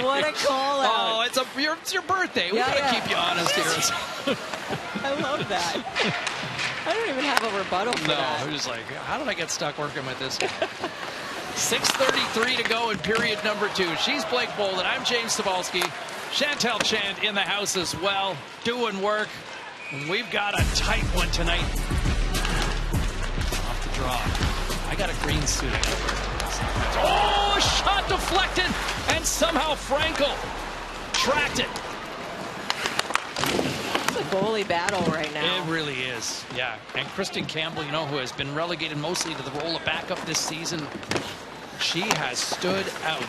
What a call out. Oh, it's your birthday. We gotta keep you honest here. I love that. I don't even have a rebuttal for that. No, we're just like, how did I get stuck working with this one? 6:33 to go in period number 2. She's Blake Bolden. I'm James Cebulski. Chantel Chand in the house as well, doing work. And we've got a tight one tonight. Off the draw. I got a green suit. Oh, shot deflected, and somehow Frankel tracked it. It's a goalie battle right now. It really is, yeah. And Kristen Campbell, you know, who has been relegated mostly to the role of backup this season, she has stood out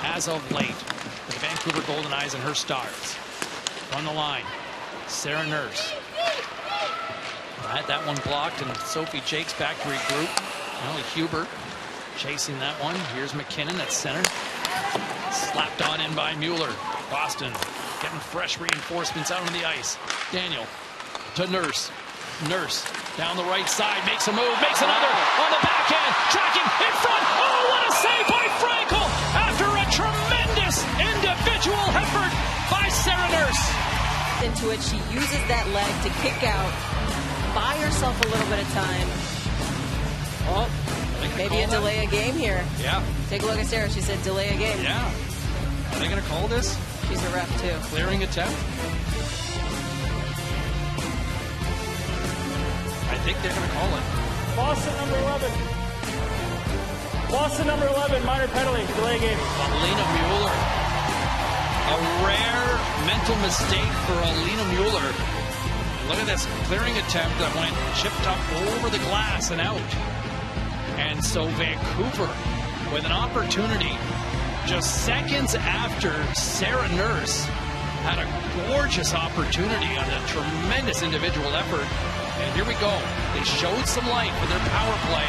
as of late with the Vancouver Goldeneyes and her Stars. On the line, Sarah Nurse. Had that one blocked, and Sophie Jakes back to regroup. Ellie Huber chasing that one. Here's McKinnon at center. Slapped on in by Mueller. Boston getting fresh reinforcements out on the ice. Daniel to Nurse. Nurse down the right side, makes a move, makes another on the backhand, tracking in front. Oh, what a save by Frankel after a tremendous individual effort by Sarah Nurse. Into it, she uses that leg to kick out, buy herself a little bit of time. Oh, maybe a delay a game here. Yeah. Take a look at Sarah. She said delay a game. Yeah. Are they going to call this? She's a ref too. Clearing attempt. I think they're going to call it. Boston number 11. Boston number 11, minor penalty, delay game. Alina Mueller. A rare mental mistake for Alina Mueller. Look at this clearing attempt that went chipped up over the glass and out. And so Vancouver with an opportunity just seconds after Sarah Nurse had a gorgeous opportunity on a tremendous individual effort. And here we go. They showed some light with their power play.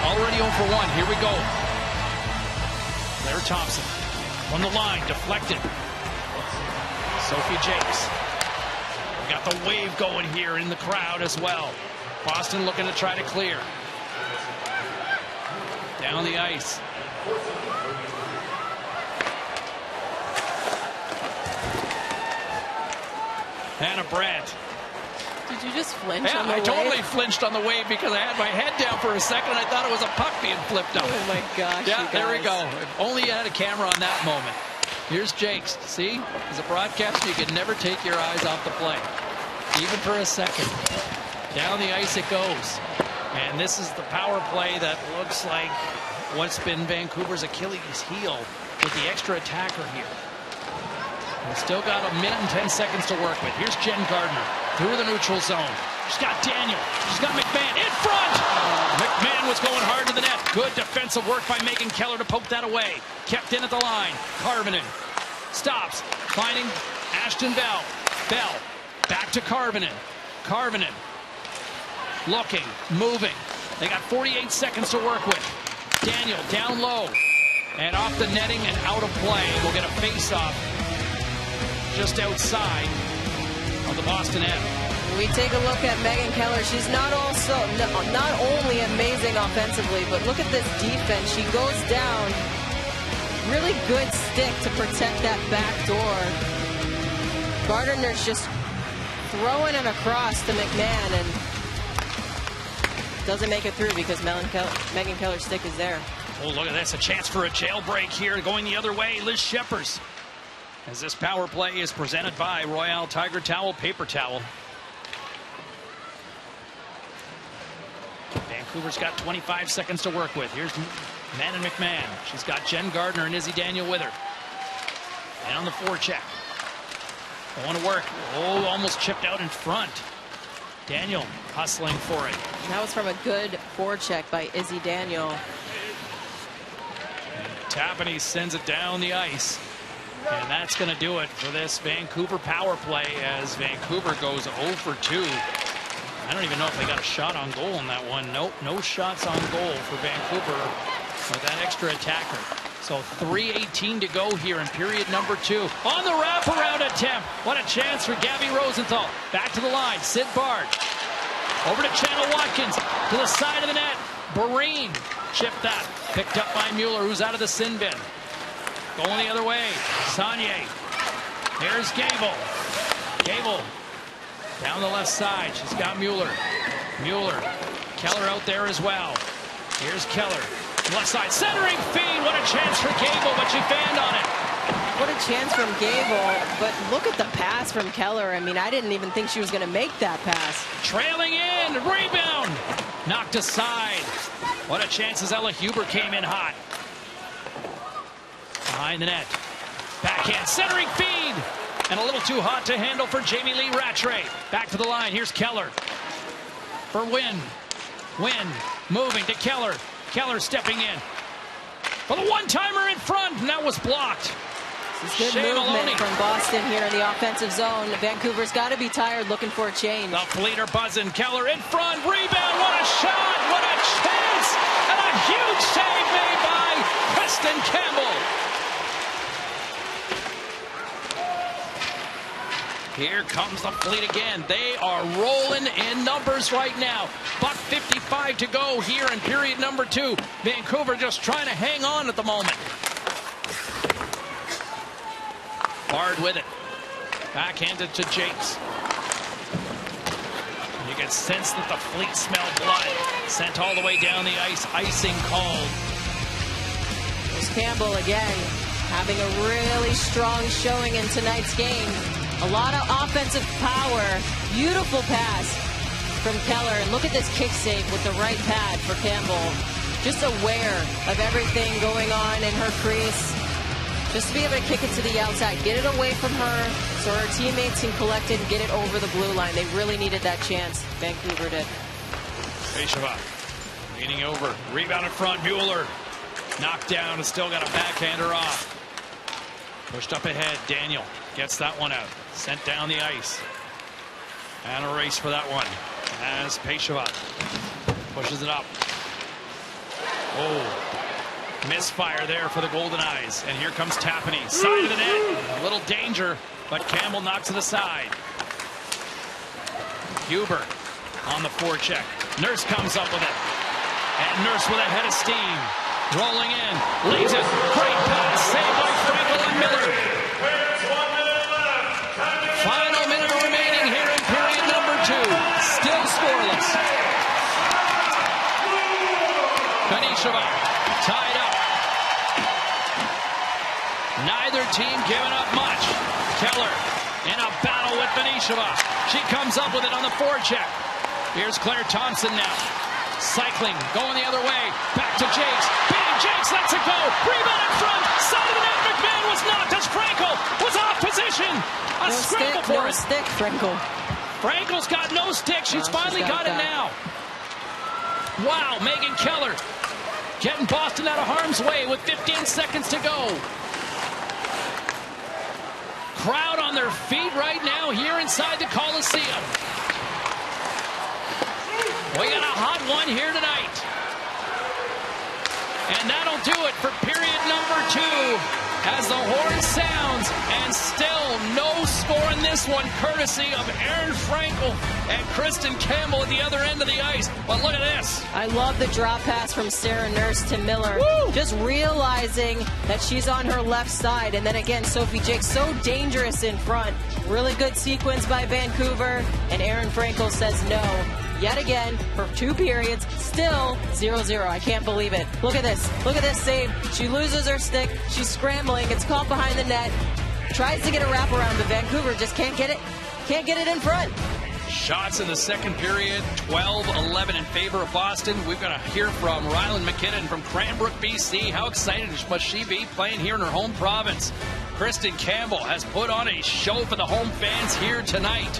Already 0 for 1. Here we go. Claire Thompson on the line, deflected. Sophie Jakes. We got the wave going here in the crowd as well. Boston looking to try to clear. Down the ice. Hannah Brandt. Did you just flinch on the I wave? totally flinched on the wave because I had my head down for a second and I thought it was a puck being flipped up. Oh my gosh. Yeah, you there we guys. go. If only you had a camera on that moment. Here's Jakes. See, as a broadcaster, you can never take your eyes off the play, even for a second. Down the ice it goes. And this is the power play that looks like what's been Vancouver's Achilles heel with the extra attacker here. We've still got a minute and 10 seconds to work with. Here's Jen Gardner through the neutral zone. She's got Daniel. She's got McMahon in front. McMahon was going hard to the net. Good defensive work by Megan Keller to poke that away. Kept in at the line. Karvinen stops, finding Ashton Bell. Bell back to Karvinen. Karvinen looking, moving. They got 48 seconds to work with. Daniel down low and off the netting and out of play. We'll get a face-off just outside of the Boston end. We take a look at Megan Keller. She's not only amazing offensively, but look at this defense. She goes down. Really good stick to protect that back door. Gardner's just throwing it across to McMahon and doesn't make it through because Megan Keller's stick is there. Oh, look at this. A chance for a jailbreak here going the other way. Liz Sheppers. As this power play is presented by Royale Tiger Towel Paper Towel. Vancouver's got 25 seconds to work with. Here's Manon McMahon. She's got Jen Gardner and Izzy Daniel with her. And on the forecheck. Going to work. Oh, almost chipped out in front. Daniel hustling for it. That was from a good forecheck by Izzy Daniel. Tapani sends it down the ice. And that's going to do it for this Vancouver power play as Vancouver goes 0 for 2. I don't even know if they got a shot on goal in that one. Nope, no shots on goal for Vancouver with that extra attacker. So 3:18 to go here in period number 2. On the wraparound attempt. What a chance for Gabby Rosenthal. Back to the line. Sid Bard. Over to Channel Watkins. To the side of the net. Barine chipped that. Picked up by Mueller, who's out of the sin bin. Going the other way. Saunier. Here's Gable. Gable down the left side. She's got Mueller. Mueller. Keller out there as well. Here's Keller. Left side. Centering feed. What a chance for Gable, but she fanned on it. What a chance from Gable. But look at the pass from Keller. I mean, I didn't even think she was going to make that pass. Trailing in. Rebound. Knocked aside. What a chance as Ella Huber came in hot. Behind the net. Backhand. Centering feed. And a little too hot to handle for Jamie Lee Rattray. Back to the line. Here's Keller. For Wynn. Wynn moving to Keller. Keller stepping in. For the one-timer in front. And that was blocked. This is good movement from Boston here in the offensive zone. Vancouver's got to be tired looking for a change. The Fleet are buzzing. Keller in front. Rebound. What a shot. What a chance. And a huge save made by Preston Campbell. Here comes the Fleet again. They are rolling in numbers right now. $1:55 to go here in period number 2. Vancouver just trying to hang on at the moment. Hard with it. Backhanded to Jakes. You can sense that the Fleet smell blood. Sent all the way down the ice. Icing called. There's Campbell again, having a really strong showing in tonight's game. A lot of offensive power. Beautiful pass from Keller. And look at this kick save with the right pad for Campbell. Just aware of everything going on in her crease. Just to be able to kick it to the outside. Get it away from her so her teammates can collect it and get it over the blue line. They really needed that chance. Vancouver did. Peshava leaning over. Rebound in front. Mueller knocked down and still got a backhander off. Pushed up ahead. Daniel gets that one out. Sent down the ice. And a race for that one. As Peshava pushes it up. Oh, misfire there for the Goldeneyes. And here comes Tapani. Side of the net. A little danger, but Campbell knocks it aside. Huber on the forecheck. Nurse comes up with it. And Nurse with a head of steam. Rolling in. Leaves it. Great pass. Saved by Frankel and Miller. Final minute remaining here in period number 2. Still scoreless. Kanisheva tied up. Neither team giving up much. Keller in a battle with Benisheva. She comes up with it on the forecheck. Here's Claire Thompson now. Cycling, going the other way. Back to Jakes. Big Jakes lets it go. Rebound in front. Side of the net. McMahon was knocked as Frankel was off position. A scramble for it. No stick, Frankel. Frankel's got no stick. She's finally got it now. Wow, Megan Keller getting Boston out of harm's way with 15 seconds to go. Crowd on their feet right now here inside the Coliseum. We got a hot one here tonight. And that'll do it for period number 2 as the Hornets horn sounds, and still no score in this one, courtesy of Aaron Frankel and Kristen Campbell at the other end of the ice. But look at this. I love the drop pass from Sarah Nurse to Miller. Woo! Just realizing that she's on her left side. And then again, Sophie Jakes so dangerous in front. Really good sequence by Vancouver. And Aaron Frankel says no. Yet again, for 2 periods, still 0-0. I can't believe it. Look at this. Look at this save. She loses her stick. She's scrambling. It's caught behind the net. Tries to get a wraparound, but Vancouver just can't get it. Can't get it in front. Shots in the second period, 12-11 in favor of Boston. We're going to hear from Ryland McKinnon from Cranbrook, BC. How excited must she be playing here in her home province? Kristen Campbell has put on a show for the home fans here tonight.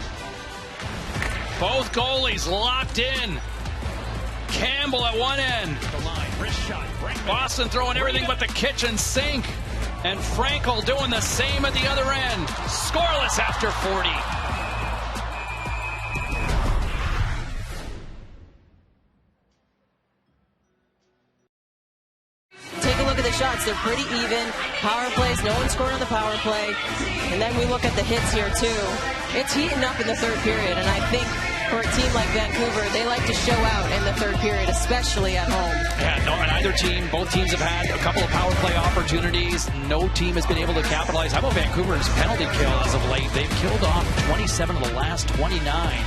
Both goalies locked in. Campbell at one end. The line, wrist shot. Boston throwing everything but the kitchen sink. And Frankel doing the same at the other end. Scoreless after 40. Take a look at the shots. They're pretty even. Power plays, no one scored on the power play. And then we look at the hits here too. It's heating up in the third period, and I think for a team like Vancouver, they like to show out in the third period, especially at home. Yeah, no, and either team, both teams have had a couple of power play opportunities. No team has been able to capitalize. How about Vancouver's penalty kill as of late? They've killed off 27 of the last 29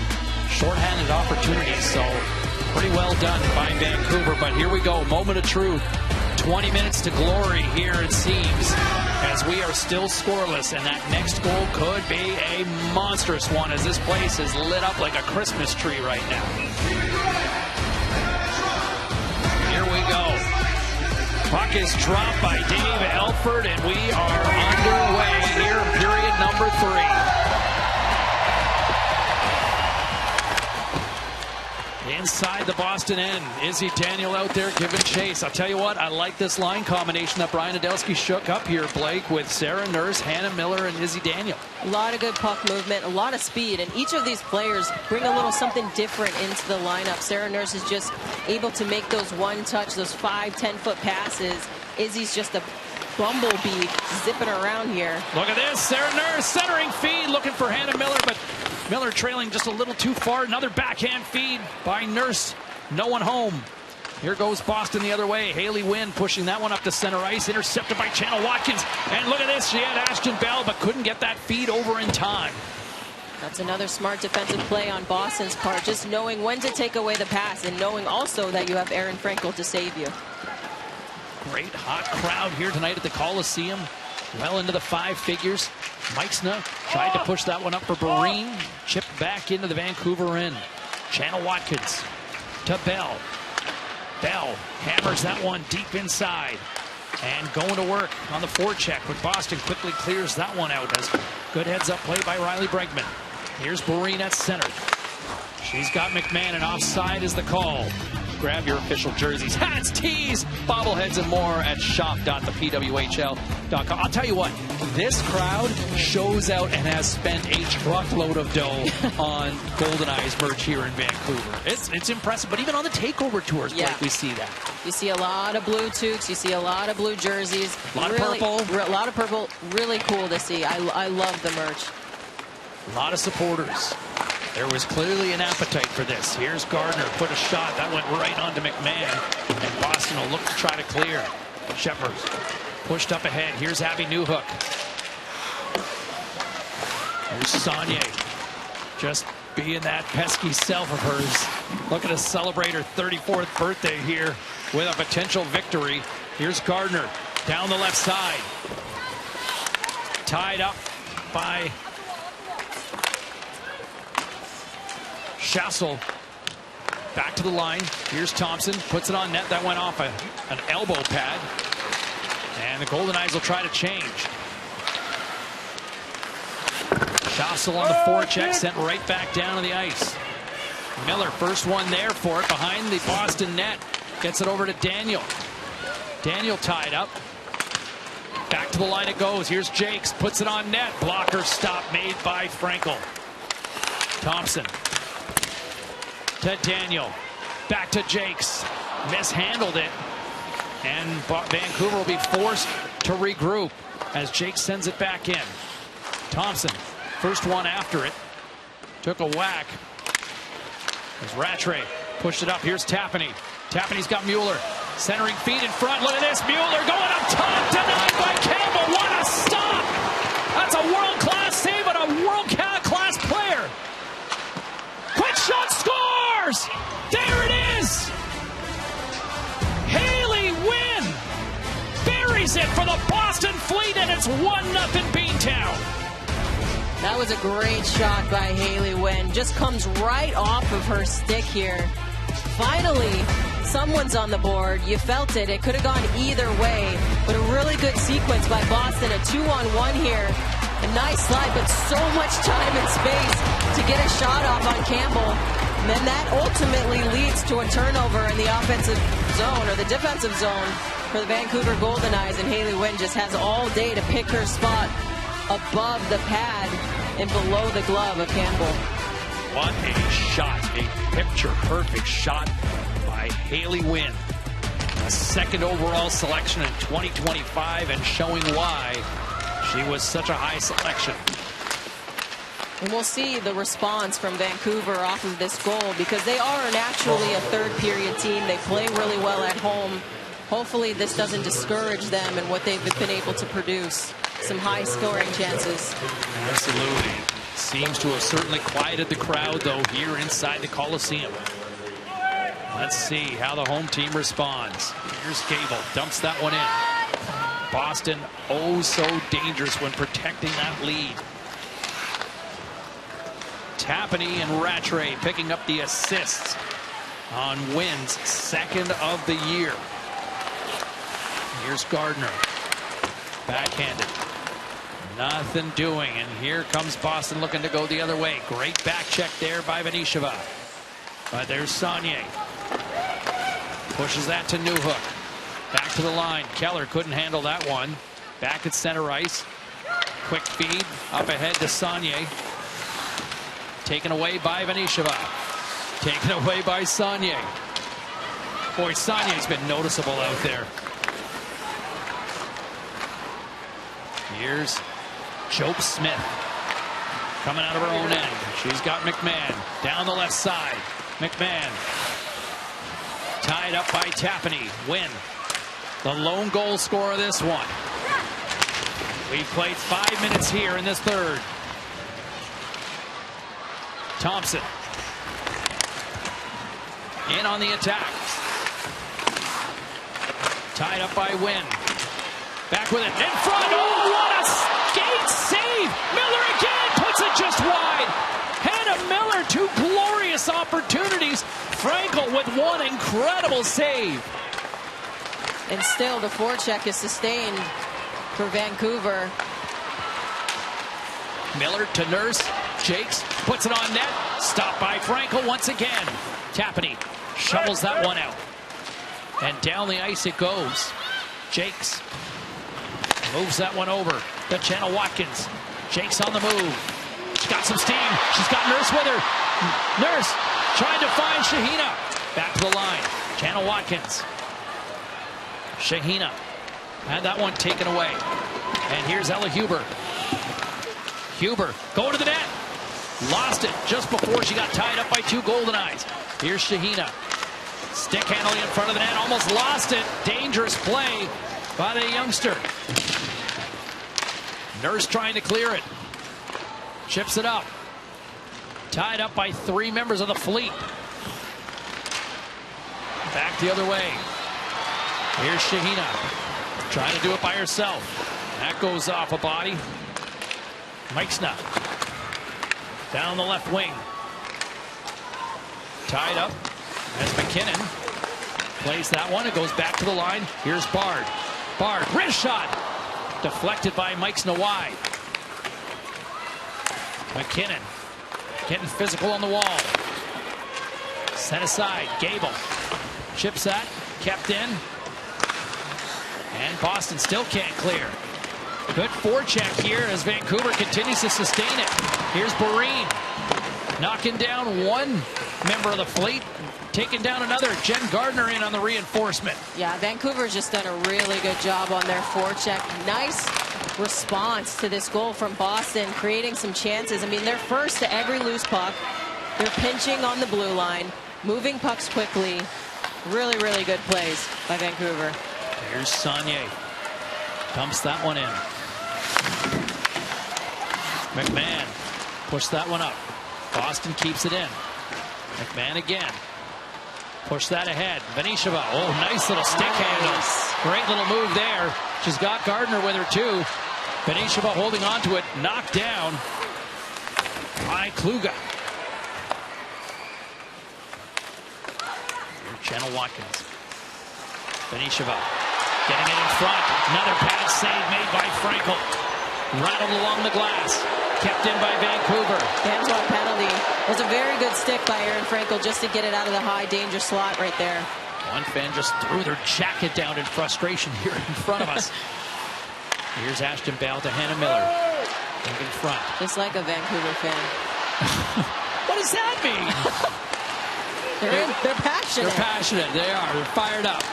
shorthanded opportunities, so pretty well done by Vancouver. But here we go, moment of truth. 20 minutes to glory here, it seems, as we are still scoreless, and that next goal could be a monstrous one, as this place is lit up like a Christmas tree right now. Here we go. Puck is dropped by Dave Elford, and we are underway here in period number 3. Inside the Boston end, Izzy Daniel out there giving chase. I'll tell you what, I like this line combination that Brian Adelski shook up here, Blake, with Sarah Nurse, Hannah Miller, and Izzy Daniel. A lot of good puck movement, a lot of speed, and each of these players bring a little something different into the lineup. Sarah Nurse is just able to make those one-touch, those 5-10-foot passes. Izzy's just a bumblebee zipping around here. Look at this, Sarah Nurse centering feed, looking for Hannah Miller, but Miller trailing just a little too far. Another backhand feed by Nurse. No one home. Here goes Boston the other way. Haley Wynn pushing that one up to center ice. Intercepted by Channel Watkins. And look at this. She had Ashton Bell, but couldn't get that feed over in time. That's another smart defensive play on Boston's part. Just knowing when to take away the pass and knowing also that you have Aaron Frankel to save you. Great hot crowd here tonight at the Coliseum. Well into the 5 figures. Meixna tried to push that one up for Barine. Chipped back into the Vancouver end. Channel Watkins to Bell. Bell hammers that one deep inside. And going to work on the forecheck, but Boston quickly clears that one out. As good heads-up play by Riley Bregman. Here's Barine at center. She's got McMahon, and offside is the call. Grab your official jerseys, hats, tees, bobbleheads, and more at shop.thepwhl.com. I'll tell you what, this crowd shows out and has spent a truckload of dough on Goldeneyes merch here in Vancouver. It's impressive, but even on the takeover tours, Blake, we see that. You see a lot of blue toques, you see a lot of blue jerseys. A lot of purple. A lot of purple, really cool to see. I love the merch. A lot of supporters. There was clearly an appetite for this. Here's Gardner, put a shot. That went right onto McMahon. And Boston will look to try to clear. Shepard pushed up ahead. Here's Abby Newhook. Here's Saunier. Just being that pesky self of hers. Looking to celebrate her 34th birthday here with a potential victory. Here's Gardner down the left side. Tied up by Schassel. Back to the line. Here's Thompson. Puts it on net. That went off an elbow pad. And the Goldeneyes will try to change. Schassel on the forecheck. Sent right back down to the ice. Miller, first one there for it. Behind the Boston net. Gets it over to Daniel. Daniel tied up. Back to the line it goes. Here's Jakes. Puts it on net. Blocker stop made by Frankel. Thompson. To Daniel. Back to Jakes. Mishandled it. And Vancouver will be forced to regroup. as Jake sends it back in. Thompson, first one after it. Took a whack. As Rattray pushed it up. Here's Tapani. Tapani's got Mueller. Centering feet in front. Look at this. Mueller going up top. Denied by Campbell. What a stop. That's a world-class save and a world-class player. Quick shot, scores. There it is. Haley Wynn buries it for the Boston Fleet, and it's 1-0 Beantown. That was a great shot by Haley Wynn. Just comes right off of her stick here. Finally, someone's on the board. You felt it. It could have gone either way. But a really good sequence by Boston. A 2-on-1 here. A nice slide, but so much time and space to get a shot off on Campbell. And then that ultimately leads to a turnover in the offensive zone or the defensive zone for the Vancouver Goldeneyes. And Haley Wynn just has all day to pick her spot above the pad and below the glove of Campbell. What a shot. A picture-perfect shot by Haley Wynn. A second overall selection in 2025 and showing why she was such a high selection. And we'll see the response from Vancouver off of this goal because they are naturally a third-period team. They play really well at home. Hopefully this doesn't discourage them in what they've been able to produce. Some high-scoring chances. Absolutely. Seems to have certainly quieted the crowd, though, here inside the Coliseum. Let's see how the home team responds. Here's Gable. Dumps that one in. Boston, oh so dangerous when protecting that lead. Tapani and Rattray picking up the assists on Wynn's second of the year. Here's Gardner. Backhanded. Nothing doing, and here comes Boston looking to go the other way. Great back check there by Vanisheva. But there's Saunier. Pushes that to Newhook. Back to the line. Keller couldn't handle that one. Back at center ice. Quick feed up ahead to Saunier. Taken away by Vanisheva. Taken away by Saunier. Boy, Saunier's been noticeable out there. Here's Jope Smith coming out of her own end. She's got McMahon down the left side. McMahon tied up by Tapani. Wynn, the lone goal scorer of this one. We've played 5 minutes here in this third. Thompson in on the attack. Tied up by Wynn. Back with it in front. Oh, what a skate save! Miller again puts it just wide. Hannah Miller, two glorious opportunities. Frankel with one incredible save. And still the forecheck is sustained for Vancouver. Miller to Nurse. Jakes puts it on net. Stopped by Frankel once again. Tapani shovels that one out. And down the ice it goes. Jakes moves that one over to Channel Watkins. Jakes on the move. She's got some steam. She's got Nurse with her. Nurse trying to find Shahina. Back to the line. Channel Watkins. Shahina had that one taken away. And here's Ella Huber. Huber going to the net. Lost it just before she got tied up by two Goldeneyes. Here's Shahina. Stick handling in front of the net. Almost lost it. Dangerous play by the youngster. Nurse trying to clear it. Chips it up. Tied up by three members of the Fleet. Back the other way. Here's Shahina. Trying to do it by herself. That goes off a body. Meixna. Down the left wing. Tied up as McKinnon plays that one. It goes back to the line. Here's Bard. Bard, wrist shot. Deflected by Meixna wide. McKinnon getting physical on the wall. Set aside. Gable. Chips that. Kept in. And Boston still can't clear. Good forecheck here as Vancouver continues to sustain it. Here's Boreen knocking down one member of the Fleet, taking down another. Jen Gardner in on the reinforcement. Yeah, Vancouver's just done a really good job on their forecheck. Nice response to this goal from Boston, creating some chances. I mean, they're first to every loose puck. They're pinching on the blue line, moving pucks quickly. Really, really good plays by Vancouver. Here's Saunier. Dumps that one in. McMahon pushed that one up. Boston keeps it in. McMahon again. Push that ahead. Benisheva. Oh, nice little stick handle. Great little move there. She's got Gardner with her too. Benisheva holding on to it. Knocked down by Kluga. Jenna Watkins. Benisheva getting it in front. Another pass save made by Frankel. Rattled along the glass. Kept in by Vancouver. Hands-on penalty. It was a very good stick by Aaron Frankel just to get it out of the high danger slot right there. One fan just threw their jacket down in frustration here in front of us. Here's Ashton Bell to Hannah Miller. In front. Just like a Vancouver fan. What does that mean? They're passionate. They're passionate. They are. They're fired up.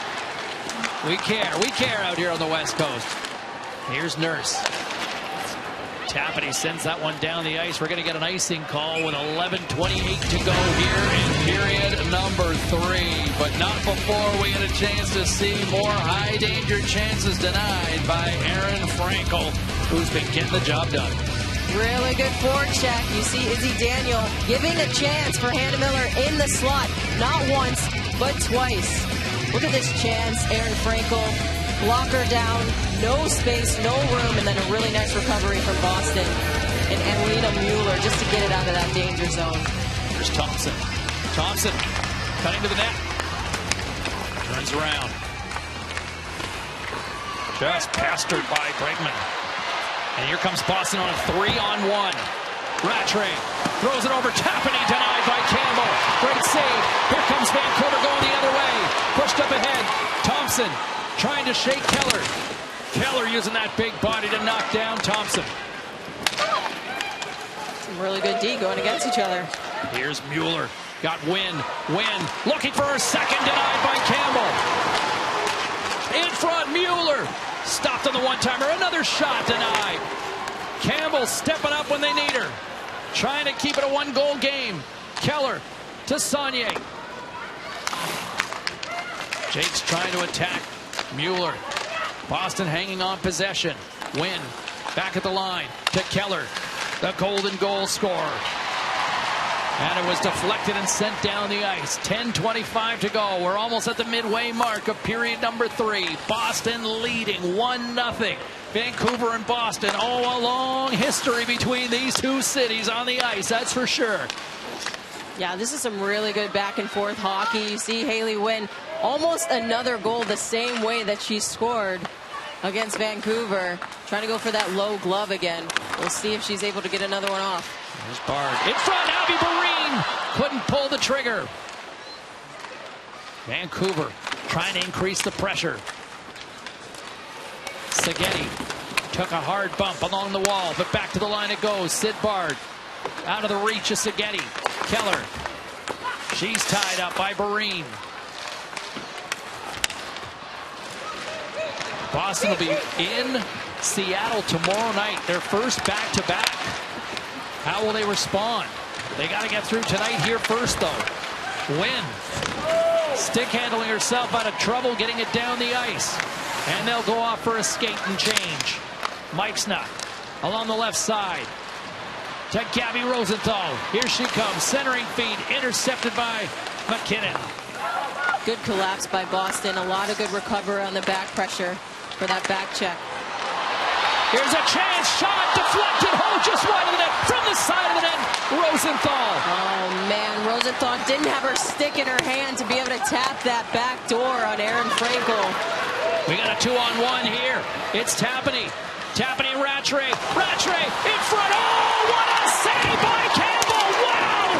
We care. We care out here on the West Coast. Here's Nurse. Tapany sends that one down the ice. We're going to get an icing call with 11:28 to go here in period number 3. But not before we get a chance to see more high danger chances denied by Aaron Frankel, who's been getting the job done. Really good forecheck. You see Izzy Daniel giving a chance for Hannah Miller in the slot. Not once, but twice. Look at this chance. Aaron Frankel, blocker down, no space, no room, and then a really nice recovery from Boston. And Elena Mueller just to get it out of that danger zone. Here's Thompson. Thompson cutting to the net. Turns around. Just pestered by Bregman. And here comes Boston on a 3-on-1. Rattray throws it over. Tapany denied by Campbell. Great save. Here comes Vancouver going the other way. Pushed up ahead. Thompson trying to shake Keller. Keller using that big body to knock down Thompson. Some really good D going against each other. Here's Mueller. Got Wynn. Wynn looking for her second. Denied by Campbell. In front, Mueller. Stopped on the one-timer. Another shot denied. Campbell stepping up when they need her. Trying to keep it a one-goal game. Keller to Saunier. Jake's trying to attack Mueller. Boston hanging on possession. Wynn back at the line to Keller, the golden goal scorer. And it was deflected and sent down the ice. 10:25 to go. We're almost at the midway mark of period number 3. Boston leading 1-0. Vancouver and Boston. Oh, a long history between these two cities on the ice, that's for sure. Yeah, this is some really good back and forth hockey. You see Haley Wynn, almost another goal the same way that she scored against Vancouver. Trying to go for that low glove again. We'll see if she's able to get another one off. There's Bard. In front, Abby Barine couldn't pull the trigger. Vancouver trying to increase the pressure. Szigeti took a hard bump along the wall, but back to the line it goes. Sid Bard out of the reach of Szigeti. Keller. She's tied up by Barine. Boston will be in Seattle tomorrow night. Their first back-to-back. How will they respond? They got to get through tonight here first, though. Wynn stick handling herself out of trouble, getting it down the ice. And they'll go off for a skate and change. Meixner along the left side to Gabby Rosenthal. Here she comes, centering feed, intercepted by McKinnon. Good collapse by Boston. A lot of good recovery on the back pressure for that back check. Here's a chance, shot, deflected, hole just wide of the net, from the side of the net, Rosenthal. Oh man, Rosenthal didn't have her stick in her hand to be able to tap that back door on Aaron Frankel. We got a 2-on-1 here. It's Tapany. Tapany and Rattray. Rattray in front. Oh, what a save by Campbell. Wow.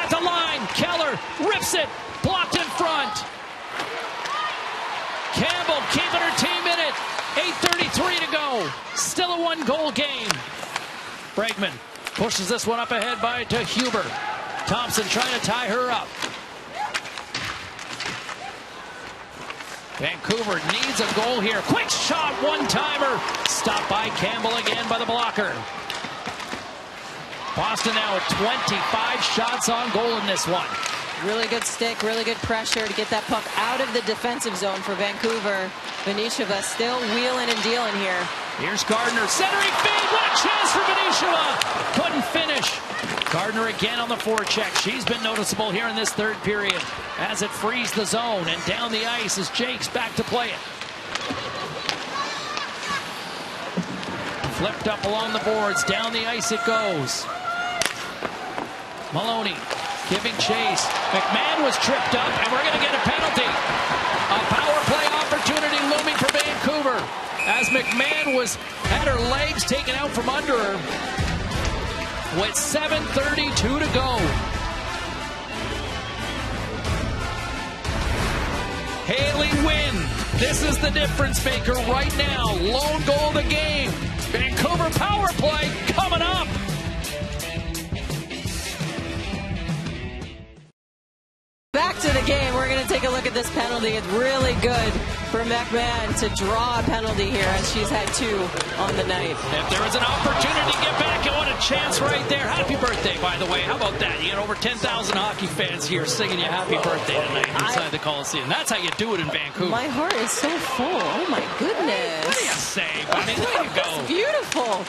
At the line, Keller rips it, blocked in front. Campbell keeping her team in it. 8:33 to go. Still a one-goal game. Bregman pushes this one up ahead to Huber. Thompson trying to tie her up. Vancouver needs a goal here. Quick shot, one-timer. Stopped by Campbell again by the blocker. Boston now at 25 shots on goal in this one. Really good stick, really good pressure to get that puck out of the defensive zone for Vancouver. Venisheva still wheeling and dealing here. Here's Gardner, centering feed. What a chance for Venisheva. Couldn't finish. Gardner again on the forecheck. She's been noticeable here in this third period as it frees the zone, and down the ice is Jakes back to play it. Flipped up along the boards. Down the ice it goes. Maloney giving chase. McMahon was tripped up, and we're going to get a penalty. A power play opportunity looming for Vancouver as McMahon had her legs taken out from under her with 7:32 to go. Haley Wynn, this is the difference maker right now. Lone goal of the game. Vancouver power play coming up. Back to the game. We're going to take a look at this penalty. It's really good for McMahon to draw a penalty here, as she's had 2 on the night. If there was an opportunity to get back, and what a chance right there. Happy birthday, by the way. How about that? You got over 10,000 hockey fans here singing you happy birthday tonight inside the Coliseum. That's how you do it in Vancouver. My heart is so full. Oh, my goodness. What do you say, buddy? There you go. It's beautiful.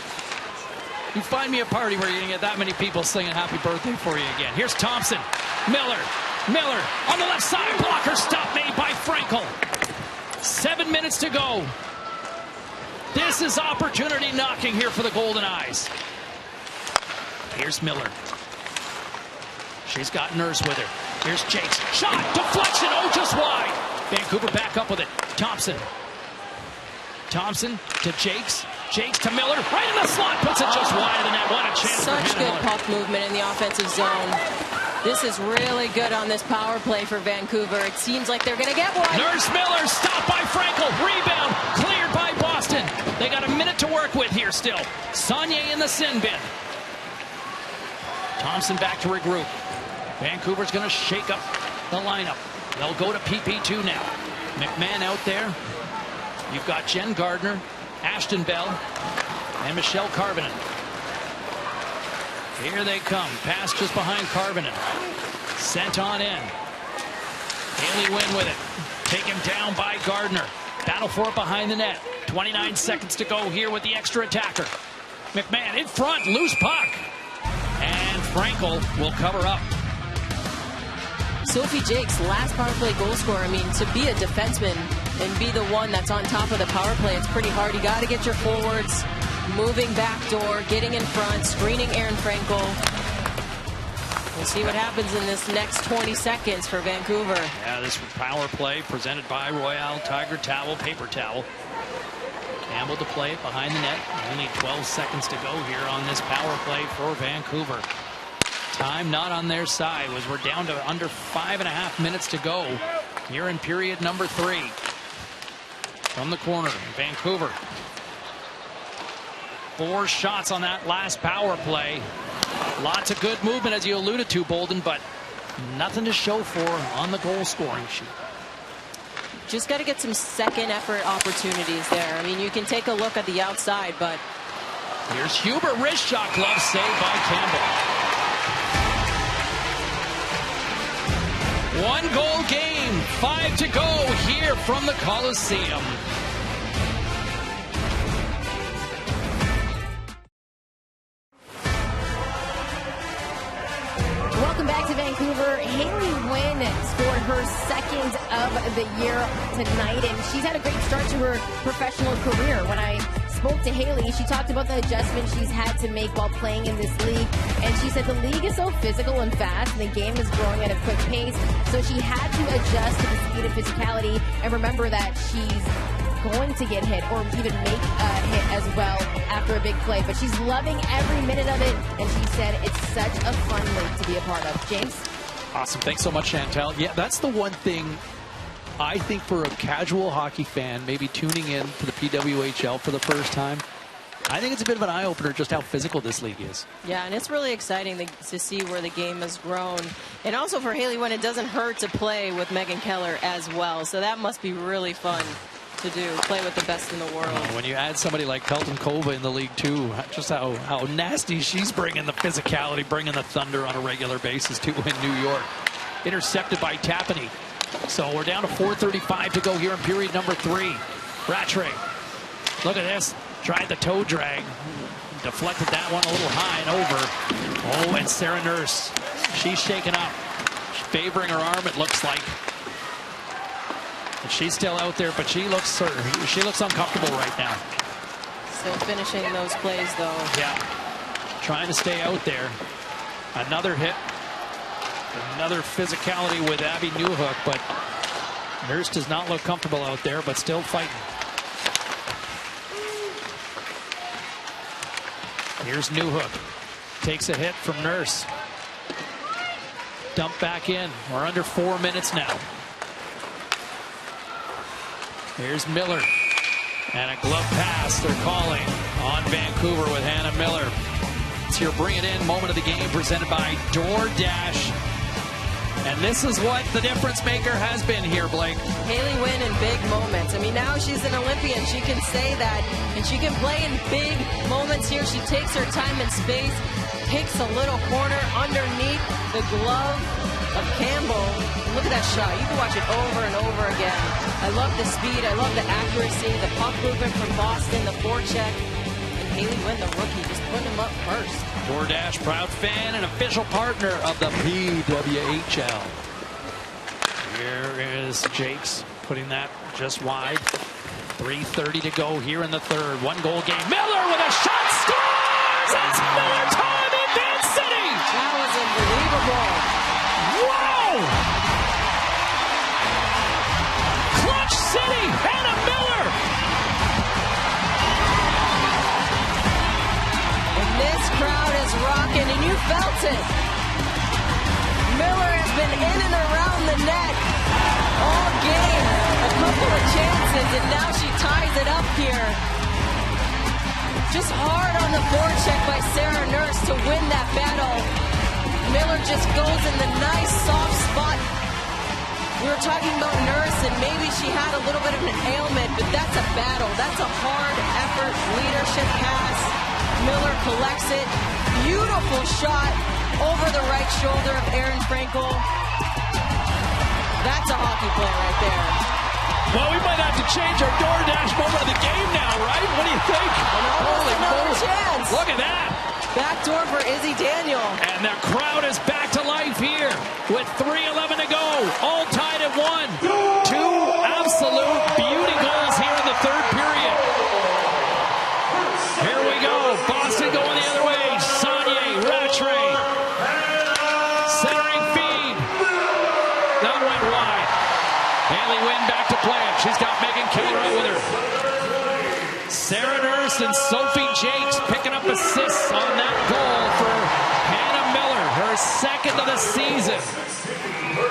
You find me a party where you're going to get that many people singing happy birthday for you again. Here's Thompson. Miller on the left side. Blocker stop made by Frankel. 7 minutes to go. This is opportunity knocking here for the Goldeneyes. Here's Miller. She's got Nurse with her. Here's Jakes. Shot. Deflection. Oh, just wide. Vancouver back up with it. Thompson to Jakes. Jakes to Miller. Right in the slot. Puts it just wide of the net. What a chance for Such good Miller. puck movement in the offensive zone. This is really good on this power play for Vancouver. It seems like they're going to get one. Nurse Miller stopped by Frankel. Rebound cleared by Boston. They got a minute to work with here still. Saunier in the sin bin. Thompson back to regroup. Vancouver's going to shake up the lineup. They'll go to PP2 now. McMahon out there. You've got Jen Gardner, Ashton Bell, and Michelle Carvinen. Here they come. Pass just behind Carvinen. Sent on in. Haley Wynn with it. Taken down by Gardner. Battle for it behind the net. 29 seconds to go here with the extra attacker. McMahon in front. Loose puck. And Frankel will cover up. Sophie Jakes, last power play goal scorer. I mean, to be a defenseman and be the one that's on top of the power play, it's pretty hard. You got to get your forwards moving back door, getting in front, screening Erin Frankel. We'll see what happens in this next 20 seconds for Vancouver. Yeah, this power play presented by Royale Tiger Towel, paper towel. Campbell to play it behind the net. Only 12 seconds to go here on this power play for Vancouver. Time not on their side, as we're down to under 5.5 minutes to go here in period number 3. From the corner, Vancouver. 4 shots on that last power play. Lots of good movement, as you alluded to, Bolden, but nothing to show for on the goal scoring sheet. Just got to get some second effort opportunities there. I mean, you can take a look at the outside, but here's Huber, wrist shot, glove saved by Campbell. 1 goal game, 5 to go here from the Coliseum. Welcome back to Vancouver. Haley Wynn scored her second of the year tonight, and she's had a great start to her professional career. When I spoke to Haley, she talked about the adjustments she's had to make while playing in this league, and she said the league is so physical and fast, and the game is growing at a quick pace, so she had to adjust to the speed and physicality, and remember that she's going to get hit or even make a hit as well after a big play, but she's loving every minute of it, and she said it's such a fun league to be a part of. James? Awesome. Thanks so much, Chantel. Yeah, that's the one thing I think for a casual hockey fan, maybe tuning in to the PWHL for the first time, I think it's a bit of an eye-opener just how physical this league is. Yeah, and it's really exciting to see where the game has grown. And also for Haley Wynn, it doesn't hurt to play with Megan Keller as well. So that must be really fun to do, play with the best in the world. When you add somebody like Peltonkova in the league too, just how nasty she's bringing the physicality, bringing the thunder on a regular basis too in New York. Intercepted by Tapani. So we're down to 4:35 to go here in period number 3. Rattray, look at this. Tried the toe drag. Deflected that one a little high and over. Oh, and Sarah Nurse. She's shaken up. She's favoring her arm, it looks like. And she's still out there, but she looks uncomfortable right now. Still finishing those plays, though. Yeah. Trying to stay out there. Another hit. Another physicality with Abby Newhook, but Nurse does not look comfortable out there, but still fighting. Here's Newhook. Takes a hit from Nurse. Dump back in. We're under 4 minutes now. Here's Miller. And a glove pass they're calling on Vancouver with Hannah Miller. It's your Bring It In moment of the game presented by DoorDash. And this is what the difference maker has been here, Blake. Haley Wynn in big moments. I mean, now she's an Olympian. She can say that. And she can play in big moments here. She takes her time and space. Takes a little corner underneath the glove of Campbell. Look at that shot. You can watch it over and over again. I love the speed. I love the accuracy. The puck movement from Boston. The forecheck. And Haley Wynn, the rookie, just putting him up first. DoorDash, proud fan and official partner of the PWHL. Here is Jakes putting that just wide. 3:30 to go here in the third. 1-goal game. Miller with a shot, scores! It's Miller time in Van City! That was unbelievable. Wow! Clutch City, Hannah Miller! This crowd is rocking, and you felt it. Miller has been in and around the net all game. A couple of chances, and now she ties it up here. Just hard on the forecheck by Sarah Nurse to win that battle. Miller just goes in the nice soft spot. We were talking about Nurse, and maybe she had a little bit of an ailment, but that's a battle. That's a hard effort leadership pass. Miller collects it. Beautiful shot over the right shoulder of Erin Frankel. That's a hockey play right there. Well, we might have to change our DoorDash moment of the game now, right? What do you think? Holy moly. Chance. Look at that. Backdoor for Izzy Daniel. And the crowd is back to life here with 3:11 to go. All tied at 1. 2 absolute beauty goals here in the third period. Here we go. Boston going the other way. Saunier, Rattray. Centering feed. That went wide. Haley Wynn back to play it. She's got Megan Keller out with her. Sarah Nurse and Sophie Jakes picking up assists on that goal for Hannah Miller, her second of the season.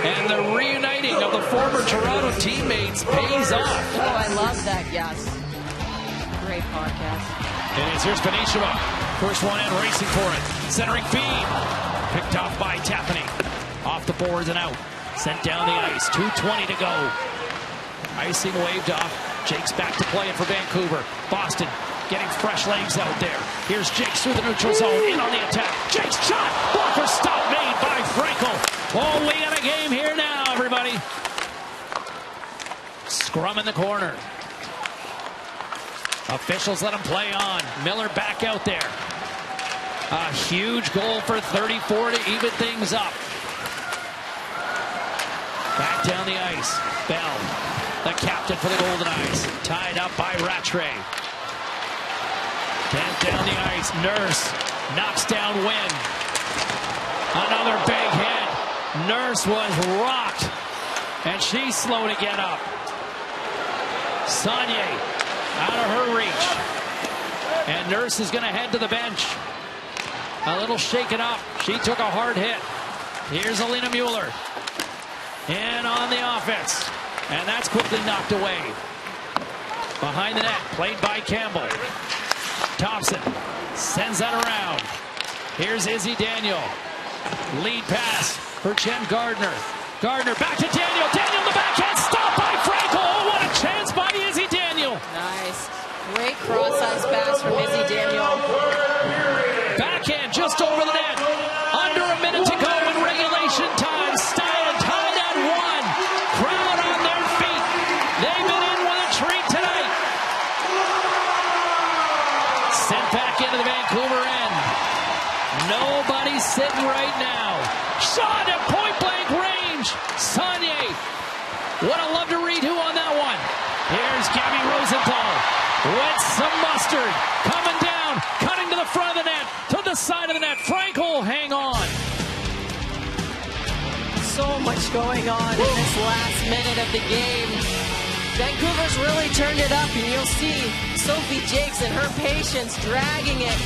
And the reuniting of the former Toronto teammates pays off. Oh, I love that, yes. Great podcast. It is. Here's Venishova. First one in, racing for it. Centering feed. Picked off by Tapani. Off the boards and out. Sent down the ice. 2:20 to go. Icing waved off. Jakes back to play it for Vancouver. Boston getting fresh legs out there. Here's Jakes through the neutral zone. In on the attack. Jakes shot. Blocker stop made by Frankel. Oh, we got a game here now, everybody. Scrum in the corner. Officials let him play on. Miller back out there. A huge goal for 34 to even things up. Back down the ice. Bell, the captain for the Goldeneyes. Tied up by Rattray. Down the ice. Nurse knocks down Wynn. Another big hit. Nurse was rocked. And she's slow to get up. Saunier out of her reach. And Nurse is going to head to the bench. A little shaken up. She took a hard hit. Here's Alina Mueller. In on the offense. And that's quickly knocked away. Behind the net. Played by Campbell. Thompson sends that around. Here's Izzy Daniel. Lead pass for Jen Gardner. Gardner back to Daniel. Daniel the backhand. Stopped by Frankel. Oh, what a chance by Izzy Daniel. Nice. Great cross-ice pass from Izzy Daniel. Backhand just over the net. Under a minute to go in regulation time. Stein tied at 1. Crowd on their feet. They've been in with a treat tonight. Sent back into the Vancouver end. Nobody's sitting right now. Shot at point-blank range. Saunier. Would have loved to read who on that one. Here's Gabby Rosenthal with some mustard. Coming down. Cutting to the front of the net. To the side of the net. Frankel, hang on. So much going on in this last minute of the game. Vancouver's really turned it up, and you'll see Sophie Jakes and her patience dragging it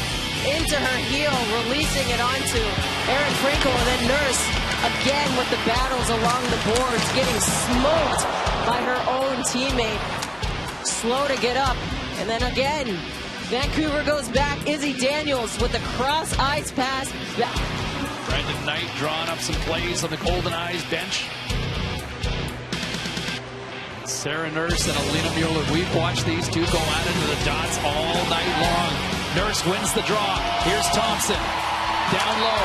into her heel, releasing it onto Erin Frankel, and then Nurse again with the battles along the boards, getting smoked by her own teammate. Slow to get up, and then again, Vancouver goes back. Izzy Daniels with the cross-ice pass. Brendan Knight drawing up some plays on the Goldeneyes bench. Sarah Nurse and Alina Mueller. We've watched these two go out into the dots all night long. Nurse wins the draw. Here's Thompson. Down low.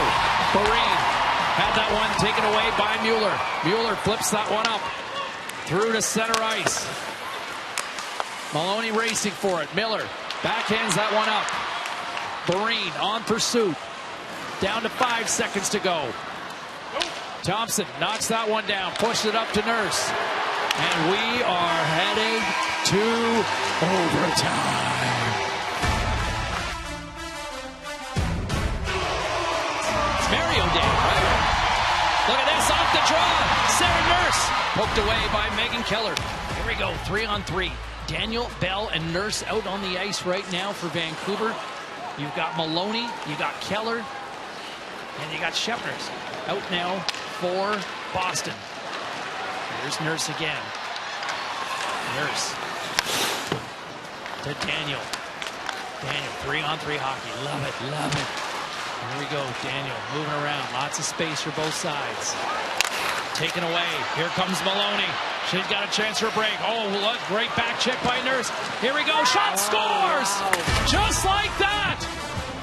Barine had that one taken away by Mueller. Mueller flips that one up. Through to center ice. Maloney racing for it. Miller backhands that one up. Barine on pursuit. Down to 5 seconds to go. Thompson knocks that one down. Pushed it up to Nurse. And we are heading to overtime. It's Mario Day, right? Look at this, off the draw. Sarah Nurse poked away by Megan Keller. Here we go, 3-on-3. Daniel, Bell, and Nurse out on the ice right now for Vancouver. You've got Maloney, you've got Keller, and you got Shepners out now for Boston. Here's Nurse again. Nurse to Daniel. Daniel, 3-on-3 hockey. Love it, love it. Here we go, Daniel moving around. Lots of space for both sides. Taken away. Here comes Maloney. She's got a chance for a break. Oh, look, great back check by Nurse. Here we go, shot scores! Just like that!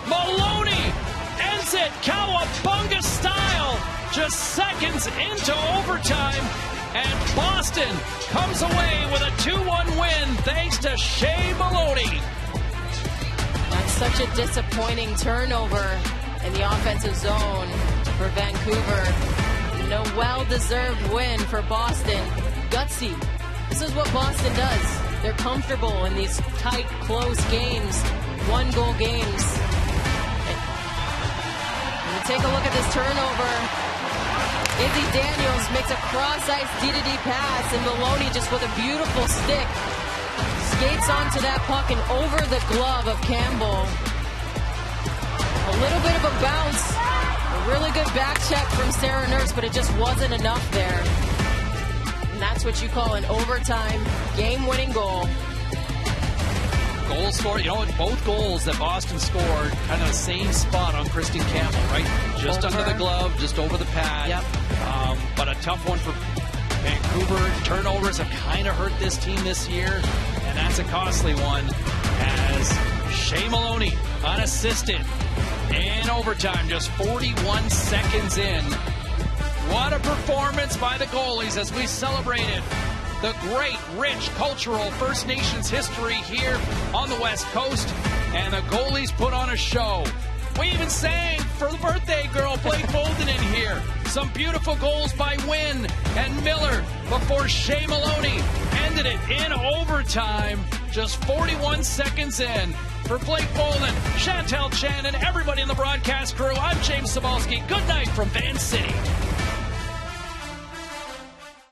Maloney ends it, Cowabunga style, just seconds into overtime. And Boston comes away with a 2-1 win thanks to Shea Maloney. That's such a disappointing turnover in the offensive zone for Vancouver. And a well-deserved win for Boston. Gutsy. This is what Boston does. They're comfortable in these tight, close games, one-goal games. And take a look at this turnover. Izzy Daniels makes a cross-ice D-to-D pass, and Maloney just with a beautiful stick skates onto that puck and over the glove of Campbell. A little bit of a bounce, a really good back check from Sarah Nurse, but it just wasn't enough there. And that's what you call an overtime game-winning goal. Goal scored, you know what, both goals that Boston scored kind of the same spot on Kristen Campbell, right? Just under the glove, just over the pad. Yep. But a tough one for Vancouver. Turnovers have kind of hurt this team this year, and that's a costly one as Shea Maloney, unassisted, in overtime, just 41 seconds in. What a performance by the goalies as we celebrated the great, rich, cultural First Nations history here on the West Coast. And the goalies put on a show. We even sang for the birthday girl, Blake Bolden, in here. Some beautiful goals by Wynn and Miller before Shea Maloney ended it in overtime. Just 41 seconds in. For Blake Bolden, Chantel Chan, and everybody in the broadcast crew, I'm James Cybulski. Good night from Van City.